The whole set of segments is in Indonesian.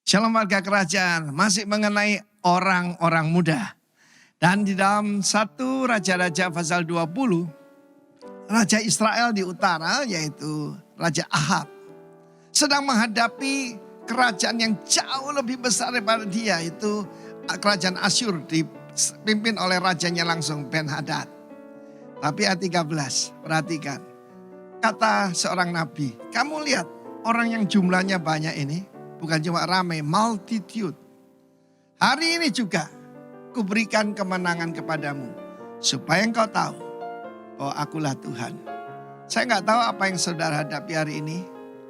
Shalom warga kerajaan, masih mengenai orang-orang muda. Dan di dalam 1 Raja-Raja pasal 20, Raja Israel di utara yaitu Raja Ahab sedang menghadapi kerajaan yang jauh lebih besar daripada dia, itu kerajaan Asyur dipimpin oleh rajanya langsung Ben-Hadad. Tapi ayat 13, perhatikan. Kata seorang nabi, kamu lihat orang yang jumlahnya banyak ini, bukan cuma ramai, multitude. Hari ini juga kuberikan kemenangan kepadamu, supaya engkau tahu bahwa akulah Tuhan. Saya nggak tahu apa yang saudara hadapi hari ini.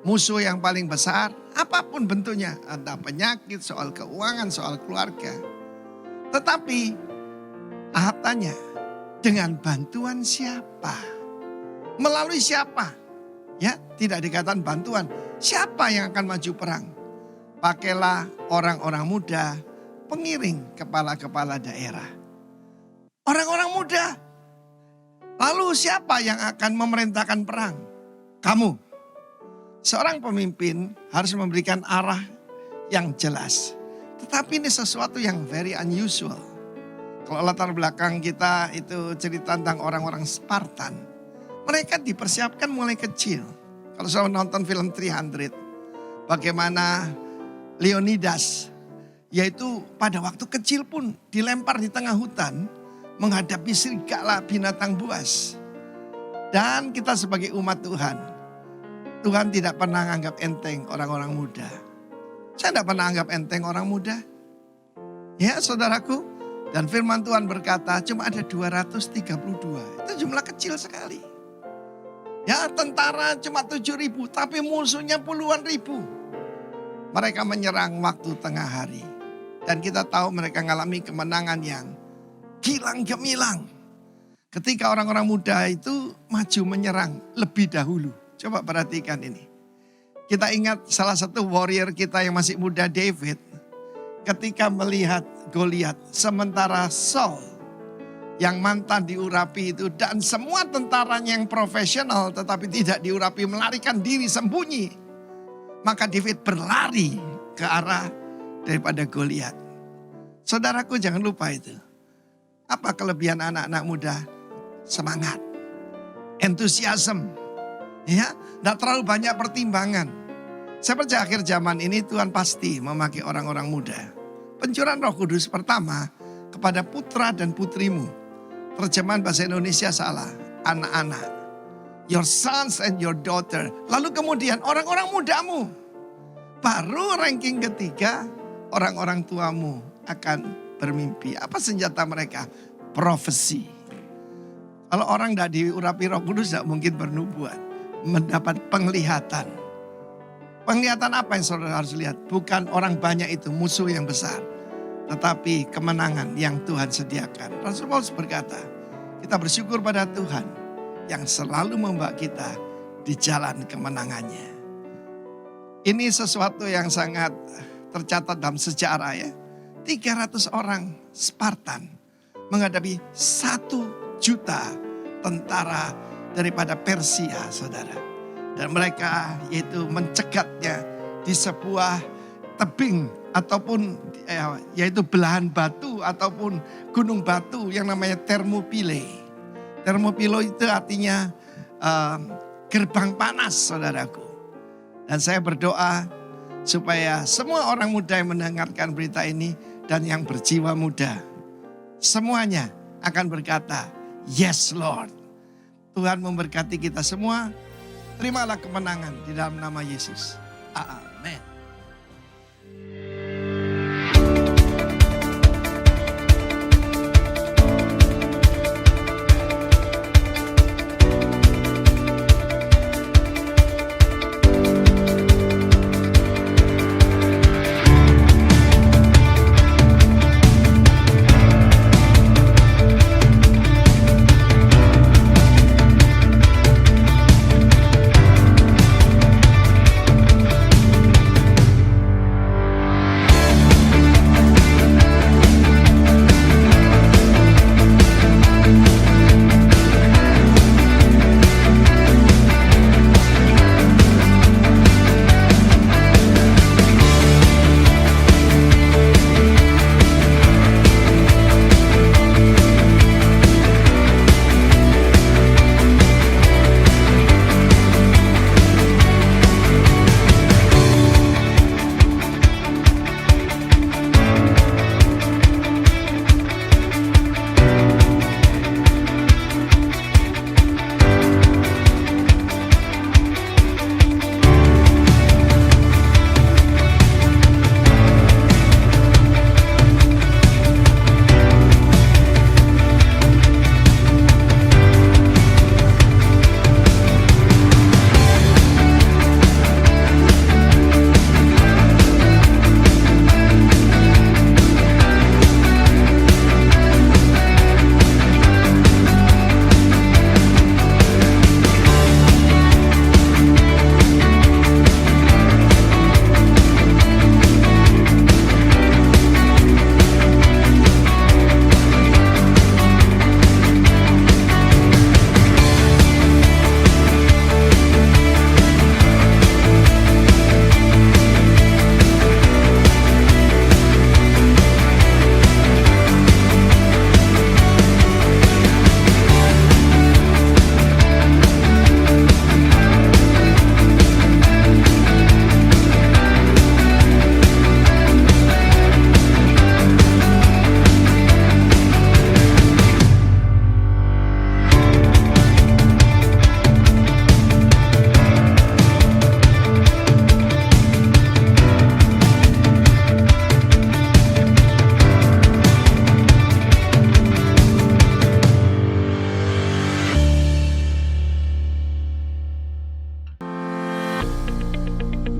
Musuh yang paling besar, apapun bentuknya. Entah penyakit, soal keuangan, soal keluarga. Tetapi Ahab tanya, dengan bantuan siapa? Melalui siapa? Ya, tidak dikatakan bantuan. Siapa yang akan maju perang? Pakailah orang-orang muda, pengiring kepala-kepala daerah. Orang-orang muda. Lalu siapa yang akan memerintahkan perang? Kamu. Seorang pemimpin harus memberikan arah yang jelas. Tetapi ini sesuatu yang very unusual. Kalau latar belakang kita itu cerita tentang orang-orang Spartan. Mereka dipersiapkan mulai kecil. Kalau saya nonton film 300. Bagaimana Leonidas, yaitu pada waktu kecil pun dilempar di tengah hutan. Menghadapi serigala binatang buas. Dan kita sebagai umat Tuhan. Tuhan tidak pernah anggap enteng orang-orang muda. Saya tidak pernah anggap enteng orang muda. Ya saudaraku. Dan firman Tuhan berkata cuma ada 232. Itu jumlah kecil sekali. Ya tentara cuma 7.000 tapi musuhnya puluhan ribu. Mereka menyerang waktu tengah hari. Dan kita tahu mereka mengalami kemenangan yang gilang gemilang. Ketika orang-orang muda itu maju menyerang lebih dahulu. Coba perhatikan ini. Kita ingat salah satu warrior kita yang masih muda, David. Ketika melihat Goliat, sementara Saul yang mantan diurapi itu dan semua tentaranya yang profesional tetapi tidak diurapi melarikan diri sembunyi. Maka David berlari ke arah daripada Goliat. Saudaraku jangan lupa itu. Apa kelebihan anak-anak muda? Semangat, entusiasme. Ya, tidak terlalu banyak pertimbangan. Saya percaya akhir zaman ini Tuhan pasti memakai orang-orang muda. Pencurahan Roh Kudus pertama kepada putra dan putrimu. Terjemahan bahasa Indonesia salah, anak-anak. Your sons and your daughter. Lalu kemudian orang-orang mudamu. Baru ranking ketiga, orang-orang tuamu akan bermimpi. Apa senjata mereka? Profesi. Kalau orang tidak diurapi Roh Kudus tidak mungkin bernubuat. Mendapat penglihatan. Penglihatan apa yang saudara harus lihat? Bukan orang banyak itu musuh yang besar. Tetapi kemenangan yang Tuhan sediakan. Rasul Paulus berkata, kita bersyukur pada Tuhan yang selalu membawa kita di jalan kemenangannya. Ini sesuatu yang sangat tercatat dalam sejarah ya. 300 orang Spartan menghadapi 1 juta tentara daripada Persia, saudara. Dan mereka yaitu mencegatnya di sebuah tebing ataupun yaitu belahan batu ataupun gunung batu yang namanya Thermopylae. Thermopylae itu artinya gerbang panas, saudaraku. Dan saya berdoa supaya semua orang muda yang mendengarkan berita ini dan yang berjiwa muda, semuanya akan berkata, yes Lord. Tuhan memberkati kita semua. Terimalah kemenangan di dalam nama Yesus. Amin.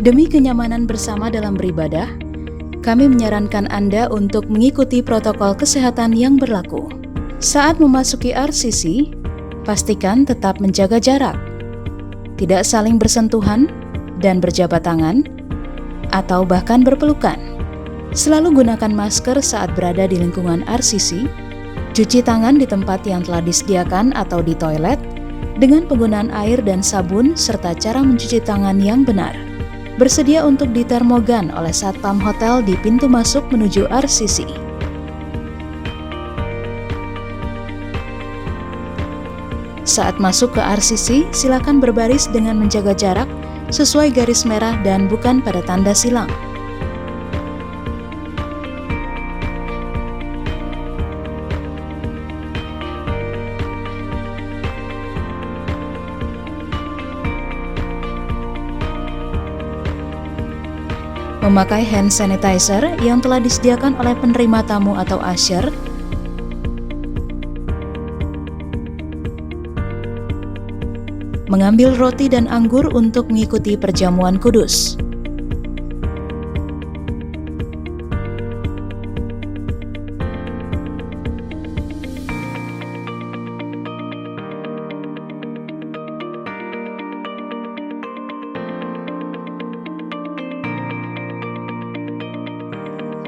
Demi kenyamanan bersama dalam beribadah, kami menyarankan Anda untuk mengikuti protokol kesehatan yang berlaku. Saat memasuki RCC, pastikan tetap menjaga jarak, tidak saling bersentuhan dan berjabat tangan, atau bahkan berpelukan. Selalu gunakan masker saat berada di lingkungan RCC, cuci tangan di tempat yang telah disediakan atau di toilet, dengan penggunaan air dan sabun serta cara mencuci tangan yang benar. Bersedia untuk ditermogan oleh satpam hotel di pintu masuk menuju RCC. Saat masuk ke RCC, silakan berbaris dengan menjaga jarak sesuai garis merah dan bukan pada tanda silang. Memakai hand sanitizer yang telah disediakan oleh penerima tamu atau usher, mengambil roti dan anggur untuk mengikuti perjamuan kudus.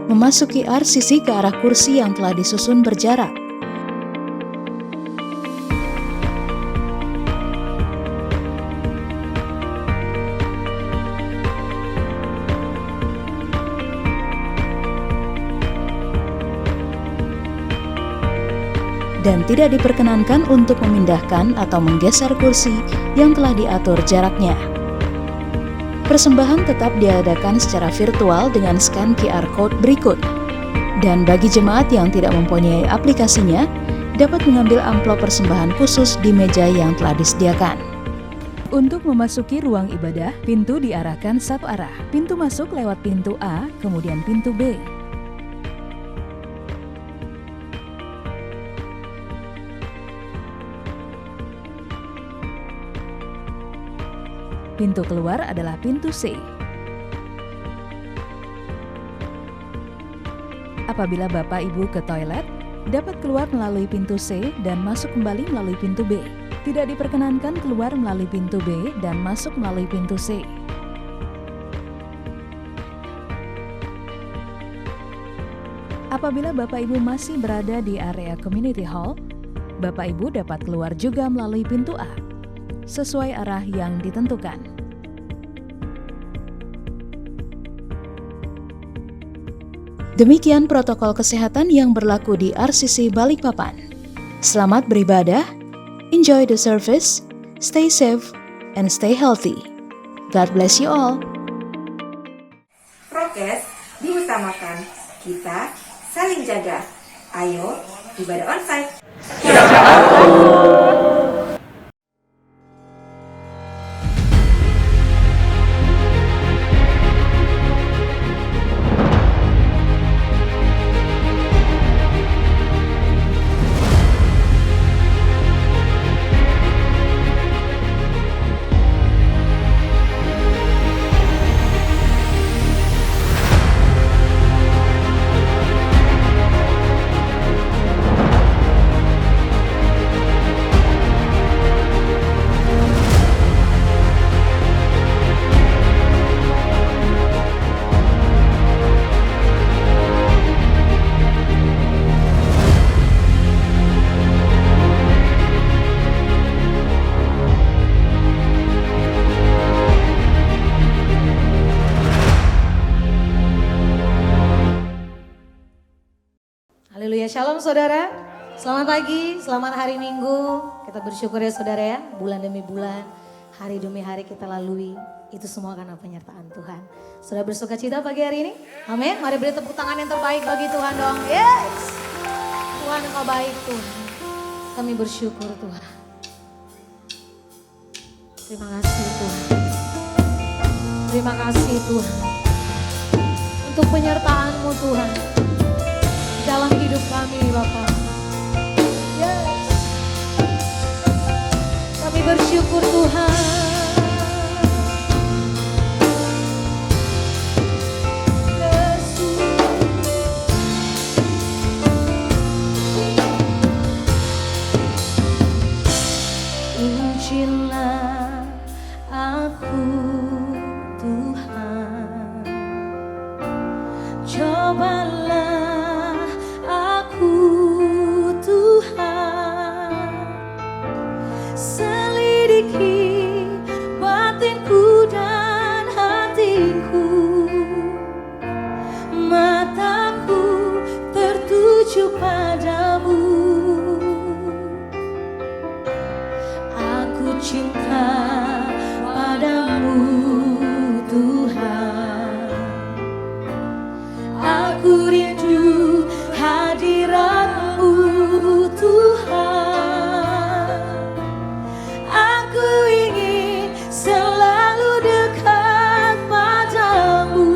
Memasuki RCC ke arah kursi yang telah disusun berjarak. Dan tidak diperkenankan untuk memindahkan atau menggeser kursi yang telah diatur jaraknya. Persembahan tetap diadakan secara virtual dengan scan QR Code berikut. Dan bagi jemaat yang tidak mempunyai aplikasinya, dapat mengambil amplop persembahan khusus di meja yang telah disediakan. Untuk memasuki ruang ibadah, pintu diarahkan satu arah. Pintu masuk lewat pintu A, kemudian pintu B. Pintu keluar adalah pintu C. Apabila Bapak Ibu ke toilet, dapat keluar melalui pintu C dan masuk kembali melalui pintu B. Tidak diperkenankan keluar melalui pintu B dan masuk melalui pintu C. Apabila Bapak Ibu masih berada di area Community Hall, Bapak Ibu dapat keluar juga melalui pintu A, sesuai arah yang ditentukan. Demikian protokol kesehatan yang berlaku di RCC Balikpapan. Selamat beribadah, enjoy the service, stay safe, and stay healthy. God bless you all. Prokes diutamakan, kita saling jaga. Ayo, ibadah onsite. Haleluya, shalom saudara. Selamat pagi, selamat hari Minggu. Kita bersyukur ya saudara ya, bulan demi bulan, hari demi hari kita lalui. Itu semua karena penyertaan Tuhan. Sudah bersuka cita pagi hari ini? Amin. Mari beri tepuk tangan yang terbaik bagi Tuhan dong. Yes. Tuhan Engkau baik Tuhan. Kami bersyukur Tuhan. Terima kasih Tuhan. Terima kasih Tuhan. Untuk penyertaan-Mu Tuhan. Dalam hidup kami Bapak. Yes. Kami bersyukur Tuhan. Pujilah aku Tuhan, cobalah aku Tuhan, selidiki batinku dan hatiku, mataku tertuju padamu. Aku cinta padamu Tuhan, aku rindu hadiratmu Tuhan, aku ingin selalu dekat padamu,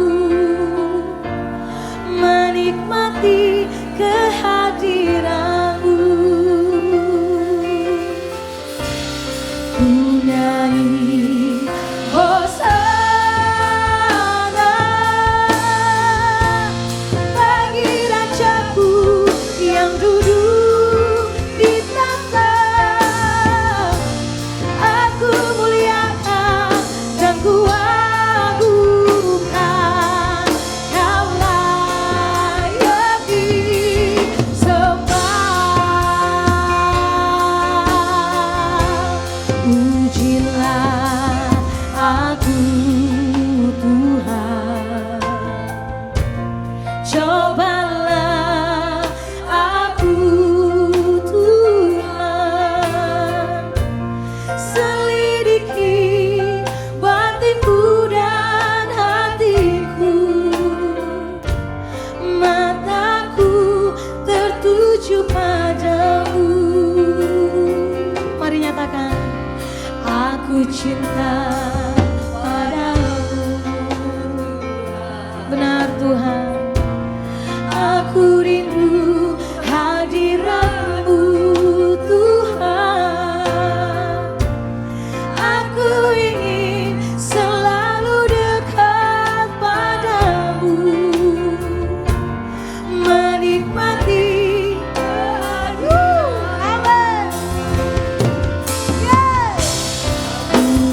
menikmati kehadiranmu. Nyanyi Hosana bagi Rajaku yang duduk di tahta. Aku muliakan dan ku agungkan, Kau layak disembah. Pujilah aku Tuhan, cobalah aku Tuhan, selidiki batinku dan hatiku, mataku tertuju padamu. Mari nyatakan, aku cinta padamu. Benar Tuhan, aku rindu hadiratmu Tuhan, aku ingin selalu dekat padamu, menikmati kehadiranmu.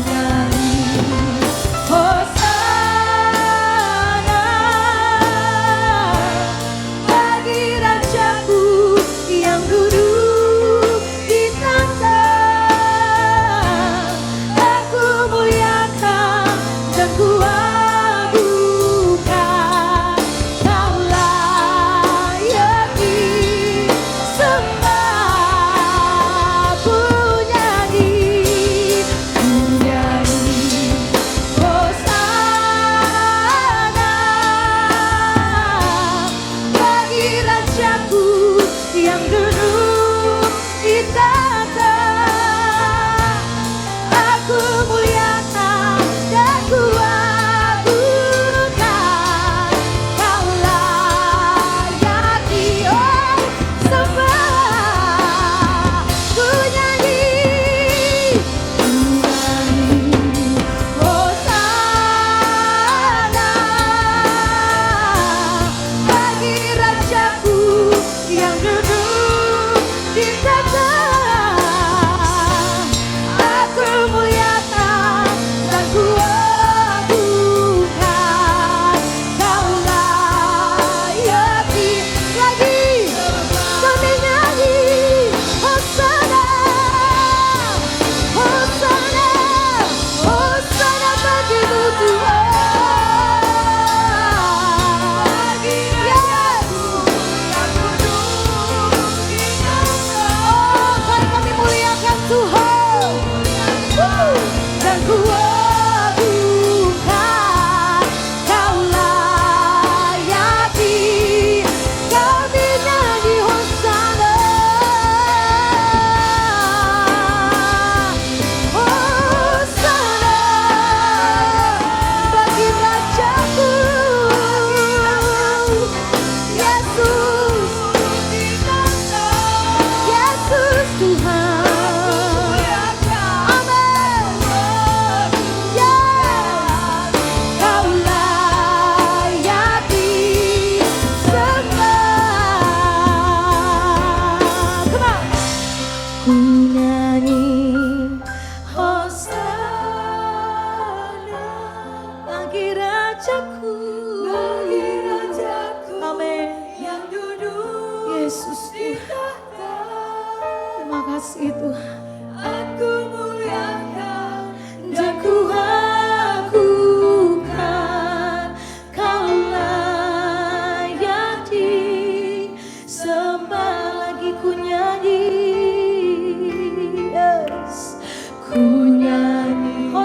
Nyanyi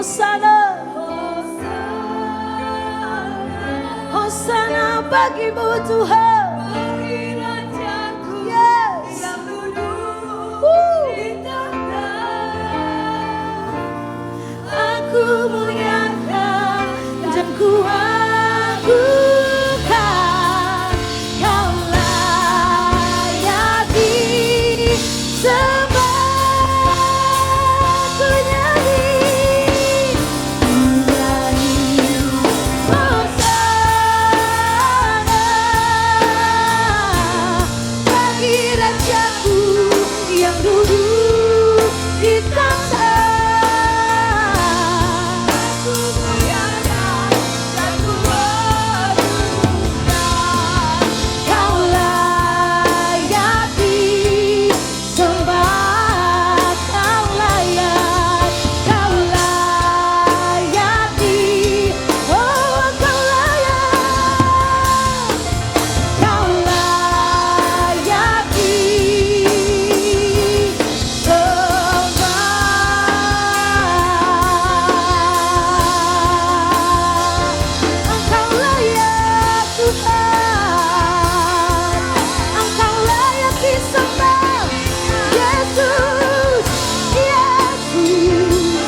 Hosana, Hosana bagimu Tuhan. Yes. Aku muliakan dan ku agungkan, Kau layak disembah. Ku nyanyi, Hosana bagi Rajaku yang duduk di tahta. Kau layak disembah, Kau layak oh Kau layak disembah. Engkau layak Tuhan, Engkau layak disembah. Yesus, Yesus,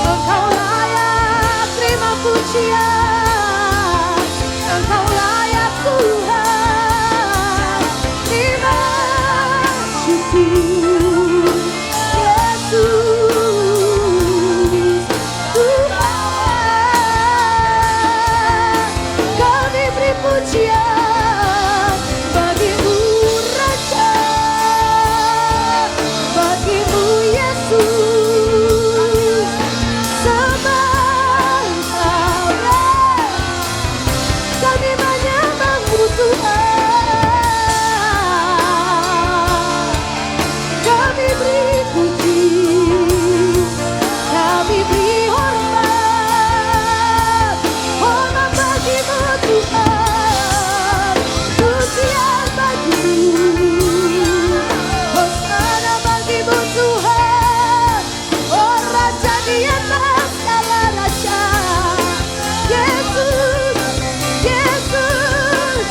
Engkau layak terima pujian, Engkau layak Tuhan terima syukur. Yesus, Tuhan, kami beri pujian bagimu Raja, bagimu Yesus, sembah Engkau, kami menyembahmu Tuhan, kami beri puji, kami beri hormat, hormat bagimu Tuhan, pujian bagimu, hosana bagimu Tuhan, oh Raja di atas segala raja, Yesus, Yesus,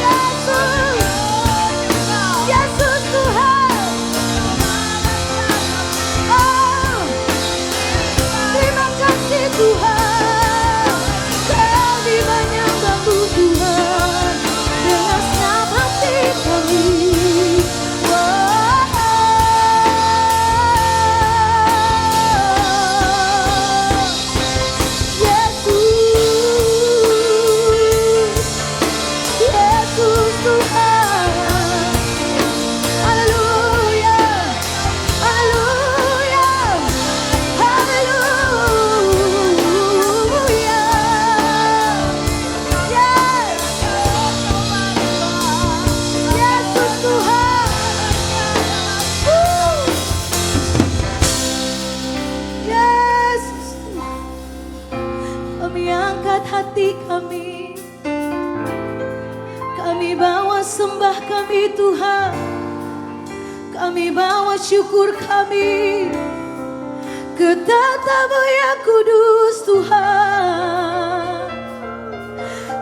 Yesus, Yesus Tuhan. Oh, terima kasih Tuhan, kami menyembahmu Tuhan dengan senang hati kami. Yesus, Yesus Tuhan. Haleluya, haleluya, haleluya. Yes, Yesus Tuhan. Yesus Tuhan. Kami angkat hati kami bawa sembah kami Tuhan, kami bawa syukur kami ke tahta-Mu yang kudus Tuhan.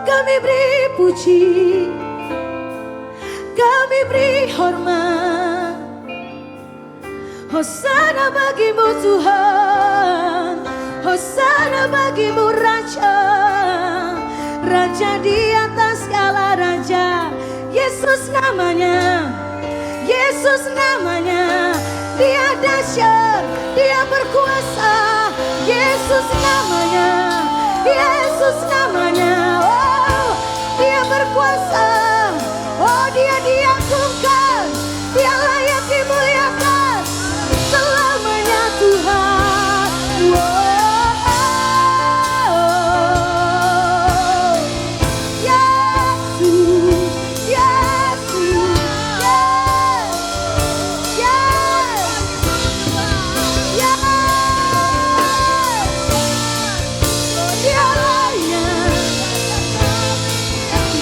Kami beri puji, kami beri hormat, hosana bagimu Tuhan, hosana bagimu Raja, Raja di atas segala raja. Yesus namanya, Yesus namanya, Dia dahsyat, Dia berkuasa. Yesus namanya, Yesus namanya, oh Dia berkuasa, oh Dia diagungkan, Dia layak dimuliakan selamanya Tuhan. Oh,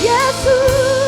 Yesus,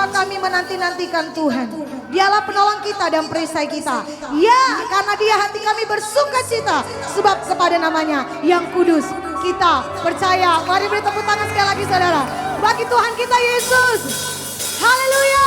kami menanti-nantikan Tuhan. Dialah penolong kita dan perisai kita. Ya, karena Dia hati kami bersuka cita. Sebab kepada namanya yang kudus kita percaya. Mari beri tepuk tangan sekali lagi saudara. Bagi Tuhan kita Yesus. Haleluya.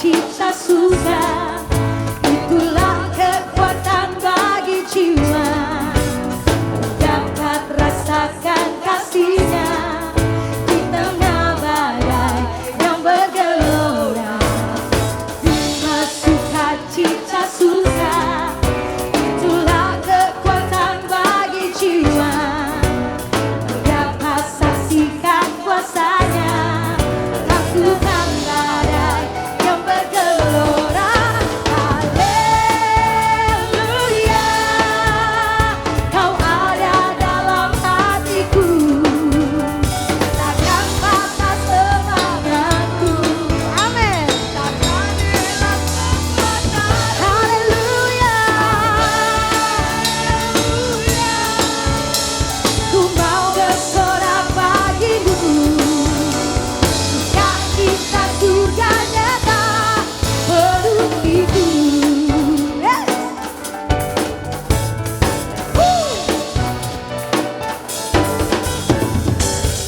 Cita suka, itulah kekuatan bagi jiwa. Dapat rasakan kasih-Nya di tengah badai yang bergelora. Bima suka, cita suka, itulah kekuatan bagi jiwa. Dapat saksikan kuasa-Nya, takutkan badai yang bergelora. Haleluya, Kau ada dalam hatiku, takkan patah semangatku. Amin. Takkan hilang kekuatan. Haleluya, ku mau bersorak bagimu. Sukacita surga nyata penuh hidup. Yes.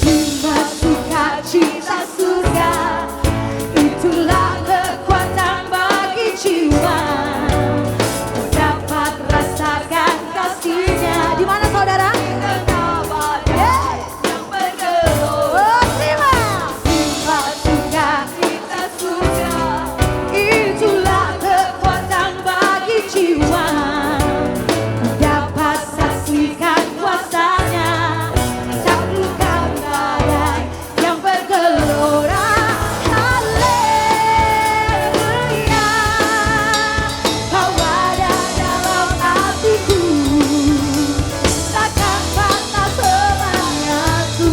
Bima sukacita surga, itulah kekuatan bagi jiwa. Dapat rasakan kasih-Nya. Di mana saudara? Yes. Yang bergelora. Oh, terima. Bima sukacita surga, itulah kekuatan bagi jiwa. Dapat saksikan kuasa-Nya, taklukkan badai yang bergelora. Haleluya, Kau ada dalam hatiku, takkan patah semangatku.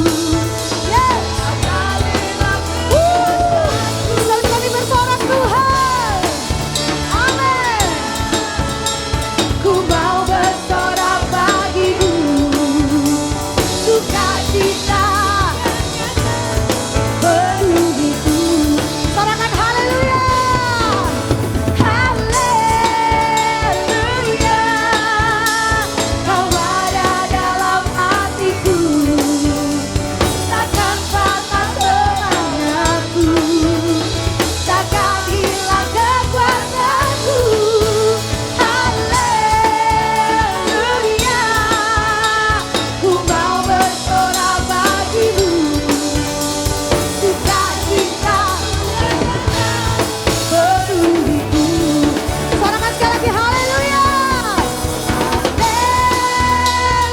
Yes. Selalu kami bersorak Tuhan. Amin. Ku mau bersorak bagimu, sukacita penuh hidup. Sorakan haleluya. Haleluya, Kau ada dalam hatiku, takkan patah semangatku, takkan hilang kekuatanku. Haleluya, ku mau bersorak bagimu, sukacita penuh hidup. Sorakan sekali lagi haleluya.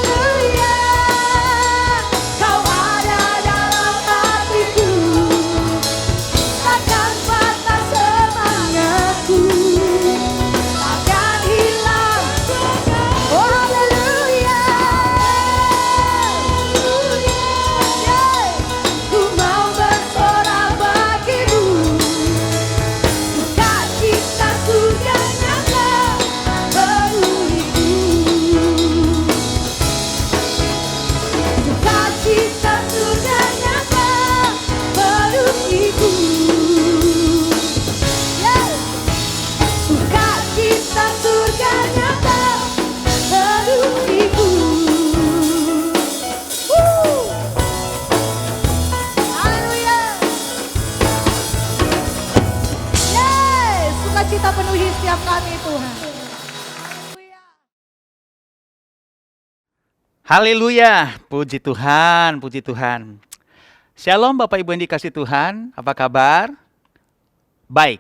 Haleluya, Kau ada dalam hatiku, takkan patah semangatku, takkan hilang. Oh haleluya, ku mau bersorak bagimu, sukacita surga nyata penuh hidup. Sukacita surga nyata penuh hidup. Yes. Sukacita surga nyata penuh hidup. Haleluya. Yes, sukacita penuhi setiap kami Tuhan. Haleluya, puji Tuhan, puji Tuhan. Shalom Bapak Ibu yang dikasih Tuhan, apa kabar? Baik,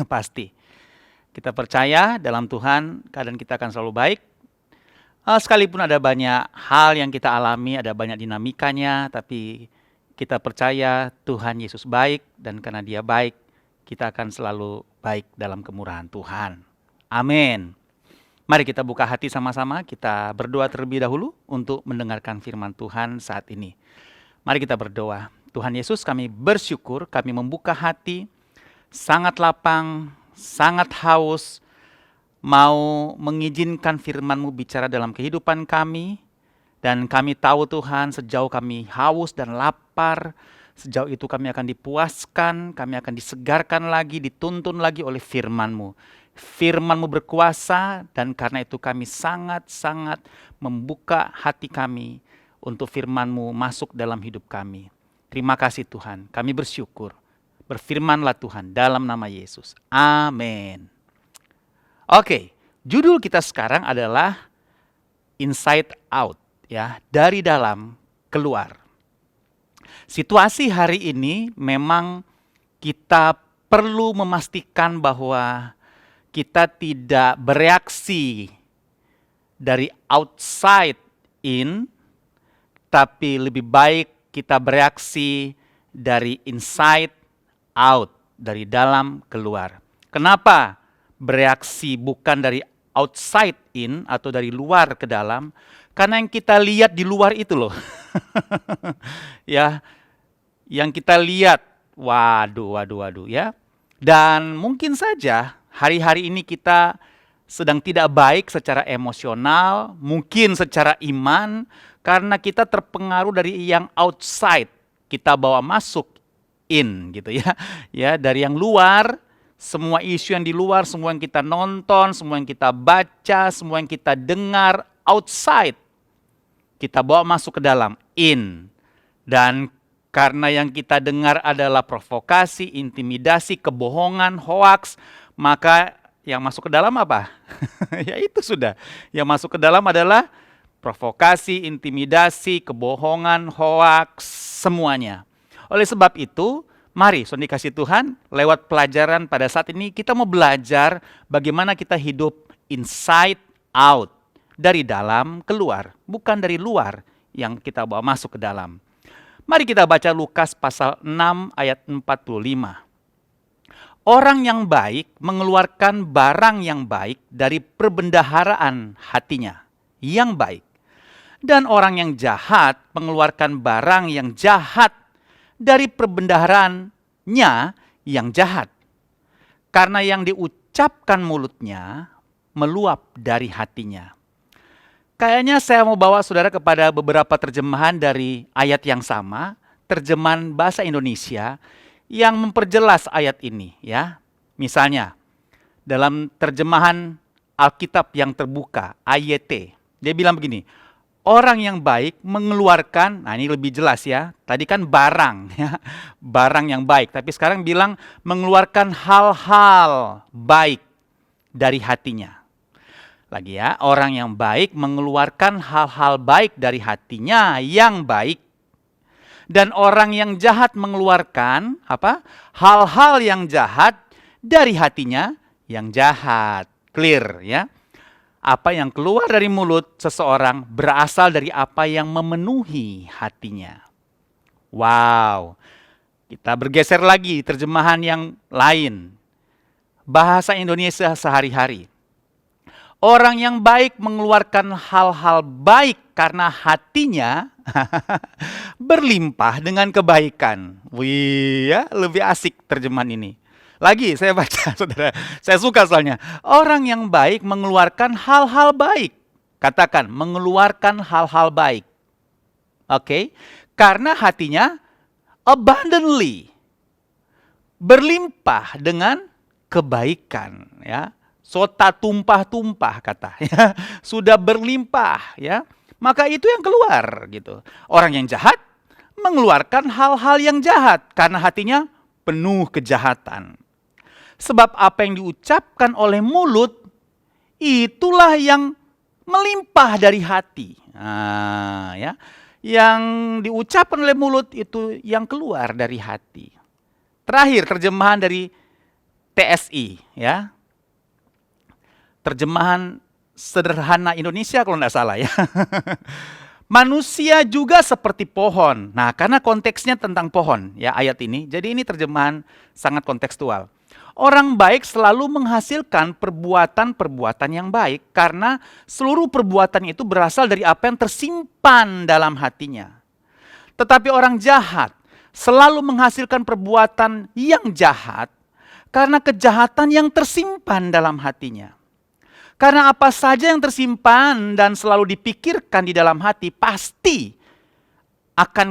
pasti. Kita percaya dalam Tuhan keadaan kita akan selalu baik. Sekalipun ada banyak hal yang kita alami, ada banyak dinamikanya, tapi kita percaya Tuhan Yesus baik, dan karena Dia baik, kita akan selalu baik dalam kemurahan Tuhan. Amin. Mari kita buka hati sama-sama, kita berdoa terlebih dahulu untuk mendengarkan firman Tuhan saat ini. Mari kita berdoa. Tuhan Yesus, kami bersyukur, kami membuka hati, sangat lapang, sangat haus, mau mengizinkan firman-Mu bicara dalam kehidupan kami. Dan kami tahu Tuhan, sejauh kami haus dan lapar, sejauh itu kami akan dipuaskan, kami akan disegarkan lagi, dituntun lagi oleh firman-Mu. Firman-Mu berkuasa, dan karena itu kami sangat-sangat membuka hati kami untuk firman-Mu masuk dalam hidup kami. Terima kasih Tuhan, kami bersyukur. Berfirmanlah Tuhan dalam nama Yesus. Amin. Oke, judul kita sekarang adalah Inside Out, ya, dari dalam keluar. Situasi hari ini memang kita perlu memastikan bahwa kita tidak bereaksi dari outside in, tapi lebih baik kita bereaksi dari inside out, dari dalam keluar. Kenapa bereaksi bukan dari outside in atau dari luar ke dalam? Karena yang kita lihat di luar itu loh. Ya, yang kita lihat, waduh ya. Dan mungkin saja hari-hari ini kita sedang tidak baik secara emosional, mungkin secara iman, karena kita terpengaruh dari yang outside, kita bawa masuk in gitu ya. Ya, dari yang luar, semua isu yang di luar, semua yang kita nonton, semua yang kita baca, semua yang kita dengar outside, kita bawa masuk ke dalam in. Dan karena yang kita dengar adalah provokasi, intimidasi, kebohongan, hoaks, maka yang masuk ke dalam apa? Ya itu sudah. Yang masuk ke dalam adalah provokasi, intimidasi, kebohongan, hoaks, semuanya. Oleh sebab itu, mari saudara dikasih Tuhan, lewat pelajaran pada saat ini kita mau belajar bagaimana kita hidup inside out. Dari dalam keluar, bukan dari luar yang kita bawa masuk ke dalam. Mari kita baca Lukas pasal 6 ayat 45. Orang yang baik mengeluarkan barang yang baik dari perbendaharaan hatinya, yang baik. Dan orang yang jahat mengeluarkan barang yang jahat dari perbendaharaannya yang jahat. Karena yang diucapkan mulutnya meluap dari hatinya. Kayaknya saya mau bawa saudara kepada beberapa terjemahan dari ayat yang sama, terjemahan bahasa Indonesia yang memperjelas ayat ini ya. Misalnya dalam terjemahan Alkitab yang terbuka, AYT, dia bilang begini, orang yang baik mengeluarkan, nah ini lebih jelas ya, tadi kan barang ya, barang yang baik, tapi sekarang bilang mengeluarkan hal-hal baik dari hatinya. Lagi ya, orang yang baik mengeluarkan hal-hal baik dari hatinya yang baik. Dan orang yang jahat mengeluarkan apa? Hal-hal yang jahat dari hatinya yang jahat. Clear ya. Apa yang keluar dari mulut seseorang berasal dari apa yang memenuhi hatinya. Wow. Kita bergeser lagi terjemahan yang lain. Bahasa Indonesia sehari-hari. Orang yang baik mengeluarkan hal-hal baik karena hatinya berlimpah dengan kebaikan. Wih, ya, lebih asik terjemahan ini. Lagi saya baca, saudara. Saya suka soalnya. Orang yang baik mengeluarkan hal-hal baik. Katakan, mengeluarkan hal-hal baik. Oke, karena hatinya abundantly. Berlimpah dengan kebaikan, ya. Sota tumpah-tumpah kata ya. Sudah berlimpah ya. Maka itu yang keluar gitu. Orang yang jahat mengeluarkan hal-hal yang jahat karena hatinya penuh kejahatan. Sebab apa yang diucapkan oleh mulut itulah yang melimpah dari hati. Nah, ya. Yang diucapkan oleh mulut itu yang keluar dari hati. Terakhir terjemahan dari TSI ya. Terjemahan sederhana Indonesia kalau tidak salah ya. Manusia juga seperti pohon. Nah, karena konteksnya tentang pohon ya ayat ini. Jadi ini terjemahan sangat kontekstual. Orang baik selalu menghasilkan perbuatan-perbuatan yang baik karena seluruh perbuatan itu berasal dari apa yang tersimpan dalam hatinya. Tetapi orang jahat selalu menghasilkan perbuatan yang jahat karena kejahatan yang tersimpan dalam hatinya. Karena apa saja yang tersimpan dan selalu dipikirkan di dalam hati pasti akan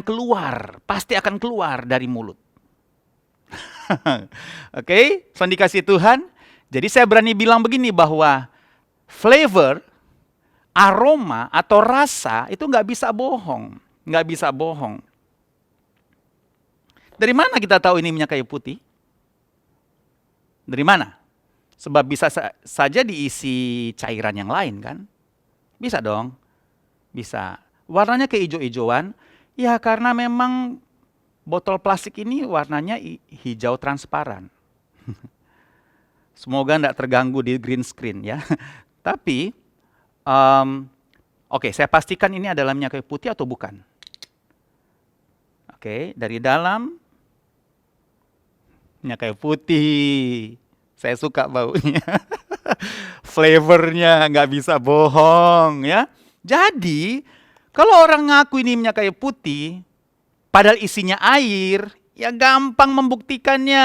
keluar dari mulut. Oke, so dikasih Tuhan. Jadi saya berani bilang begini bahwa flavor, aroma atau rasa itu nggak bisa bohong. Nggak bisa bohong. Dari mana kita tahu ini minyak kayu putih? Dari mana? Sebab bisa saja diisi cairan yang lain kan? Bisa dong. Bisa. Warnanya keijo-ijoan. Ya karena memang botol plastik ini warnanya hijau transparan. Semoga tidak terganggu di green screen ya. Tapi, oke, saya pastikan ini adalah minyak kayu putih atau bukan. Oke, dari dalam minyak kayu putih. Saya suka baunya. Flavornya nggak bisa bohong ya. Jadi, kalau orang ngaku ini minyak kayu putih, padahal isinya air, ya gampang membuktikannya.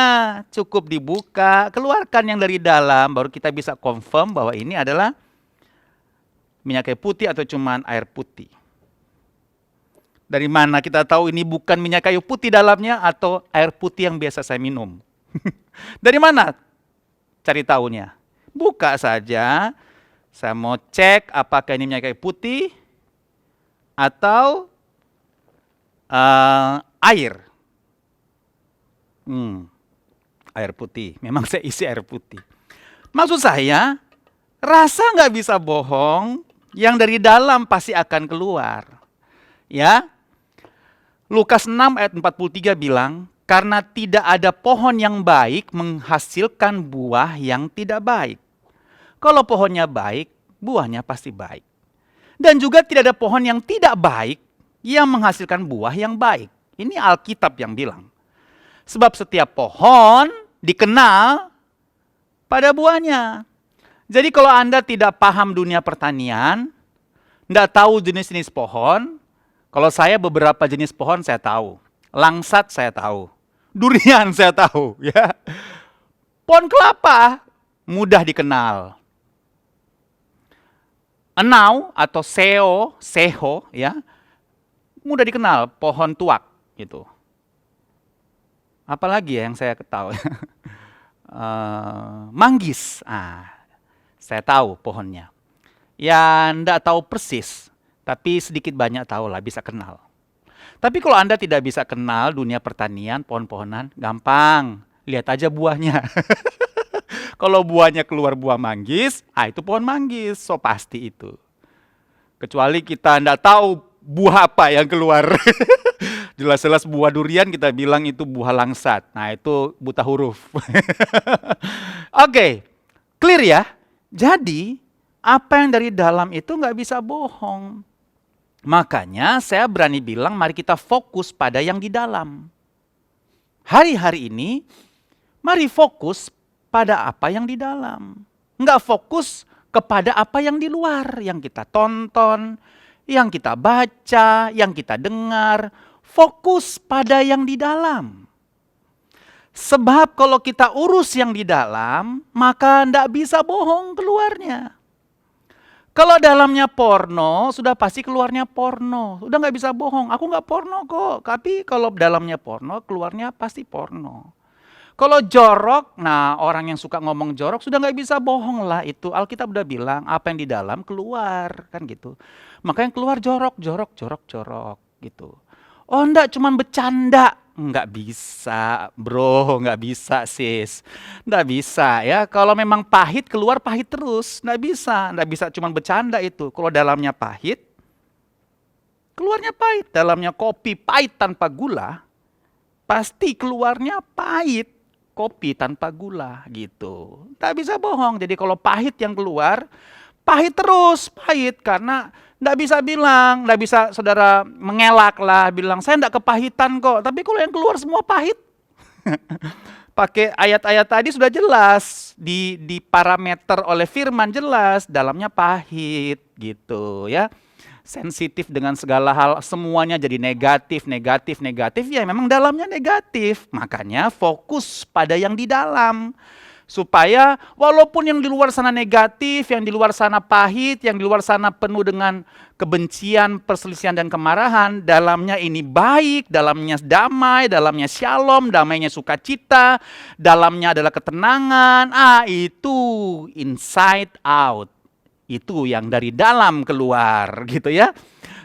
Cukup dibuka, keluarkan yang dari dalam, baru kita bisa confirm bahwa ini adalah minyak kayu putih atau cuman air putih. Dari mana kita tahu ini bukan minyak kayu putih dalamnya atau air putih yang biasa saya minum? Dari mana cari tahunya? Buka saja, saya mau cek apakah ini minyak kayu putih atau air. Air putih. Memang saya isi air putih. Maksud saya, rasa nggak bisa bohong, yang dari dalam pasti akan keluar. Ya, Lukas 6 ayat 43 bilang, karena tidak ada pohon yang baik menghasilkan buah yang tidak baik. Kalau pohonnya baik, buahnya pasti baik. Dan juga tidak ada pohon yang tidak baik yang menghasilkan buah yang baik. Ini Alkitab yang bilang. Sebab setiap pohon dikenal pada buahnya. Jadi kalau Anda tidak paham dunia pertanian, tidak tahu jenis-jenis pohon, kalau saya beberapa jenis pohon saya tahu. Langsat saya tahu. Durian saya tahu. Ya. Pohon kelapa mudah dikenal. Enau atau seho ya, mudah dikenal, pohon tuak gitu. Apalagi ya yang saya ketahui? Manggis, saya tahu pohonnya. Ya enggak tahu persis, tapi sedikit banyak tahu lah, bisa kenal. Tapi kalau Anda tidak bisa kenal dunia pertanian, pohon-pohonan, gampang, lihat aja buahnya. Kalau buahnya keluar buah manggis, itu pohon manggis, so pasti itu. Kecuali kita enggak tahu buah apa yang keluar. Jelas-jelas buah durian kita bilang itu buah langsat. Nah itu buta huruf. Oke, clear ya? Jadi apa yang dari dalam itu nggak bisa bohong. Makanya saya berani bilang mari kita fokus pada yang di dalam. Hari-hari ini mari fokus pada apa yang di dalam. Nggak fokus kepada apa yang di luar. Yang kita tonton, yang kita baca, yang kita dengar. Fokus pada yang di dalam. Sebab kalau kita urus yang di dalam, maka nggak bisa bohong keluarnya. Kalau dalamnya porno, sudah pasti keluarnya porno. Sudah nggak bisa bohong, aku nggak porno kok. Tapi kalau dalamnya porno, keluarnya pasti porno. Kalau jorok, nah orang yang suka ngomong jorok sudah nggak bisa bohong lah itu. Alkitab udah bilang apa yang di dalam keluar kan gitu. Maka yang keluar jorok gitu. Oh enggak, cuman bercanda. Nggak bisa bro, nggak bisa sis. Nggak bisa ya, kalau memang pahit keluar pahit terus. Nggak bisa cuman bercanda itu. Kalau dalamnya pahit, keluarnya pahit. Dalamnya kopi pahit tanpa gula, pasti keluarnya pahit. Kopi tanpa gula gitu. Nggak bisa bohong, jadi kalau pahit yang keluar, pahit terus, pahit. Karena nggak bisa saudara mengelak lah, bilang saya nggak kepahitan kok. Tapi kalau yang keluar semua pahit. Pakai ayat-ayat tadi sudah jelas, di parameter oleh firman jelas, dalamnya pahit gitu ya. sensitif dengan segala hal, semuanya jadi negatif, negatif, negatif, ya memang dalamnya negatif. Makanya fokus pada yang di dalam. Supaya walaupun yang di luar sana negatif, yang di luar sana pahit, yang di luar sana penuh dengan kebencian, perselisihan, dan kemarahan, dalamnya ini baik, dalamnya damai, dalamnya shalom, damainya sukacita, dalamnya adalah ketenangan. Itu inside out. Itu yang dari dalam keluar gitu ya.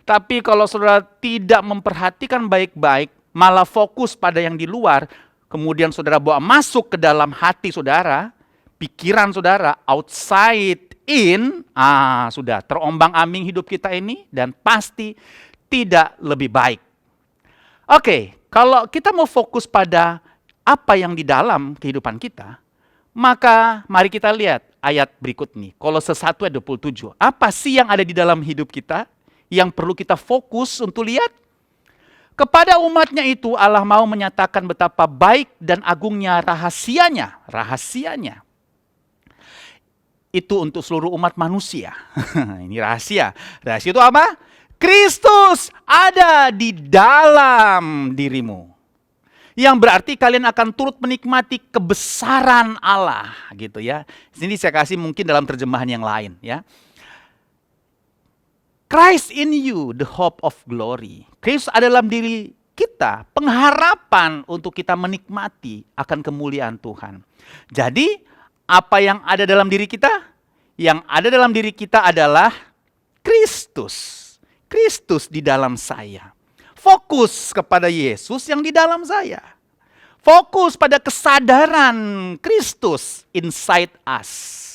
Tapi kalau saudara tidak memperhatikan baik-baik, malah fokus pada yang di luar, kemudian saudara bawa masuk ke dalam hati saudara, pikiran saudara, outside in, sudah terombang-ambing hidup kita ini dan pasti tidak lebih baik. Oke, kalau kita mau fokus pada apa yang di dalam kehidupan kita, maka mari kita lihat ayat berikut nih. Kolose 1 ayat 27. Apa sih yang ada di dalam hidup kita yang perlu kita fokus untuk lihat? Kepada umatnya itu Allah mau menyatakan betapa baik dan agungnya rahasianya. Itu untuk seluruh umat manusia. Ini rahasia. Rahasia itu apa? Kristus ada di dalam dirimu. Yang berarti kalian akan turut menikmati kebesaran Allah gitu ya. Sini saya kasih mungkin dalam terjemahan yang lain ya. Christ in you, the hope of glory. Kristus ada dalam diri kita, pengharapan untuk kita menikmati akan kemuliaan Tuhan. Jadi, apa yang ada dalam diri kita? Yang ada dalam diri kita adalah Kristus. Kristus di dalam saya. Fokus kepada Yesus yang di dalam saya. Fokus pada kesadaran Kristus inside us.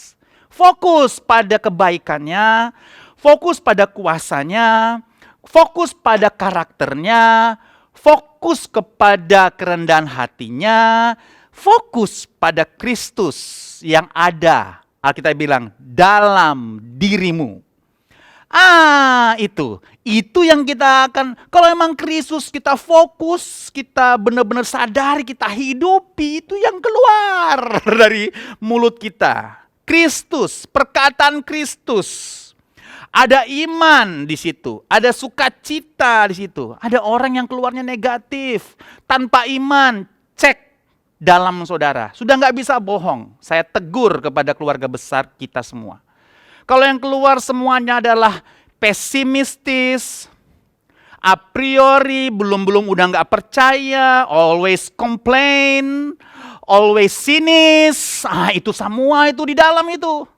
Fokus pada kebaikannya, fokus pada kuasanya, fokus pada karakternya, fokus kepada kerendahan hatinya, fokus pada Kristus yang ada, Alkitab bilang, dalam dirimu. Itu yang kita akan, kalau memang Kristus kita fokus, kita benar-benar sadari, kita hidupi, itu yang keluar dari mulut kita. Kristus, perkataan Kristus. Ada iman di situ, ada sukacita di situ. Ada orang yang keluarnya negatif, tanpa iman, cek dalam saudara. Sudah nggak bisa bohong, saya tegur kepada keluarga besar kita semua. Kalau yang keluar semuanya adalah pesimistis, a priori, belum udah nggak percaya, always complain, always sinis, itu semua itu di dalam itu.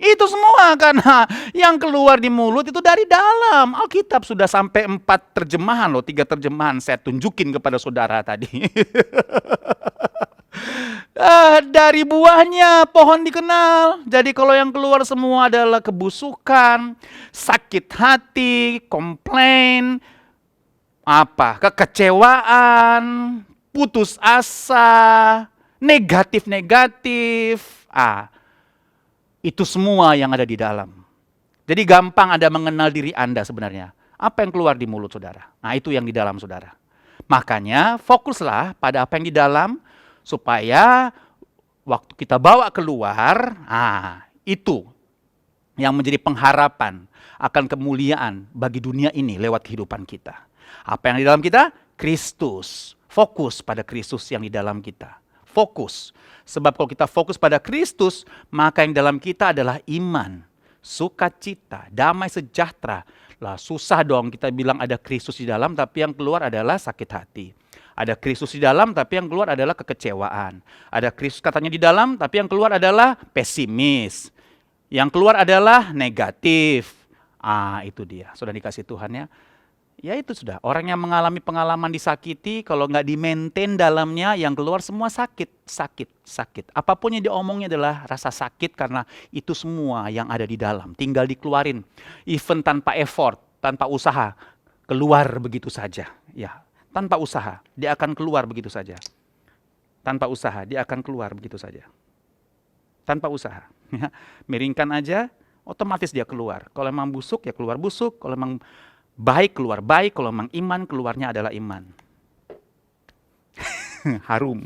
Itu semua karena yang keluar di mulut itu dari dalam. Alkitab sudah sampai 4 terjemahan loh, 3 terjemahan saya tunjukin kepada saudara tadi. Dari buahnya pohon dikenal. Jadi kalau yang keluar semua adalah kebusukan, sakit hati, komplain, kekecewaan, putus asa, negatif-negatif. Itu semua yang ada di dalam. Jadi gampang Anda mengenal diri Anda sebenarnya. Apa yang keluar di mulut saudara? Itu yang di dalam saudara. Makanya fokuslah pada apa yang di dalam, supaya waktu kita bawa keluar, itu yang menjadi pengharapan akan kemuliaan bagi dunia ini lewat kehidupan kita. Apa yang di dalam kita? Kristus. Fokus pada Kristus yang di dalam kita. Fokus. Sebab kalau kita fokus pada Kristus, maka yang dalam kita adalah iman, sukacita, damai sejahtera. Lah susah dong kita bilang ada Kristus di dalam, tapi yang keluar adalah sakit hati. Ada Kristus di dalam, tapi yang keluar adalah kekecewaan. Ada Kristus katanya di dalam, tapi yang keluar adalah pesimis. Yang keluar adalah negatif. Itu dia. Sudah dikasih Tuhan ya. Ya itu sudah, orang yang mengalami pengalaman disakiti, kalau nggak di-maintain dalamnya, yang keluar semua sakit. Apapun yang diomongnya adalah rasa sakit, karena itu semua yang ada di dalam. Tinggal dikeluarin, even tanpa effort, tanpa usaha, keluar begitu saja. Ya, tanpa usaha, dia akan keluar begitu saja. Tanpa usaha, dia akan keluar begitu saja. Tanpa usaha. Miringkan aja, otomatis dia keluar. Kalau memang busuk, ya keluar busuk. Kalau memang baik keluar baik, kalau memang iman keluarnya adalah iman. Harum.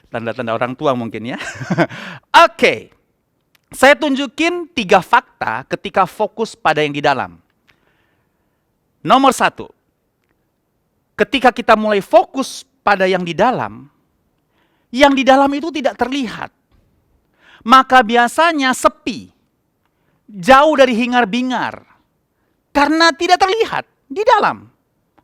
Tanda-tanda orang tua mungkin ya. Oke. Saya tunjukin 3 fakta ketika fokus pada yang di dalam. Nomor satu, ketika kita mulai fokus pada yang di dalam itu tidak terlihat. Maka biasanya sepi, jauh dari hingar-bingar, karena tidak terlihat di dalam.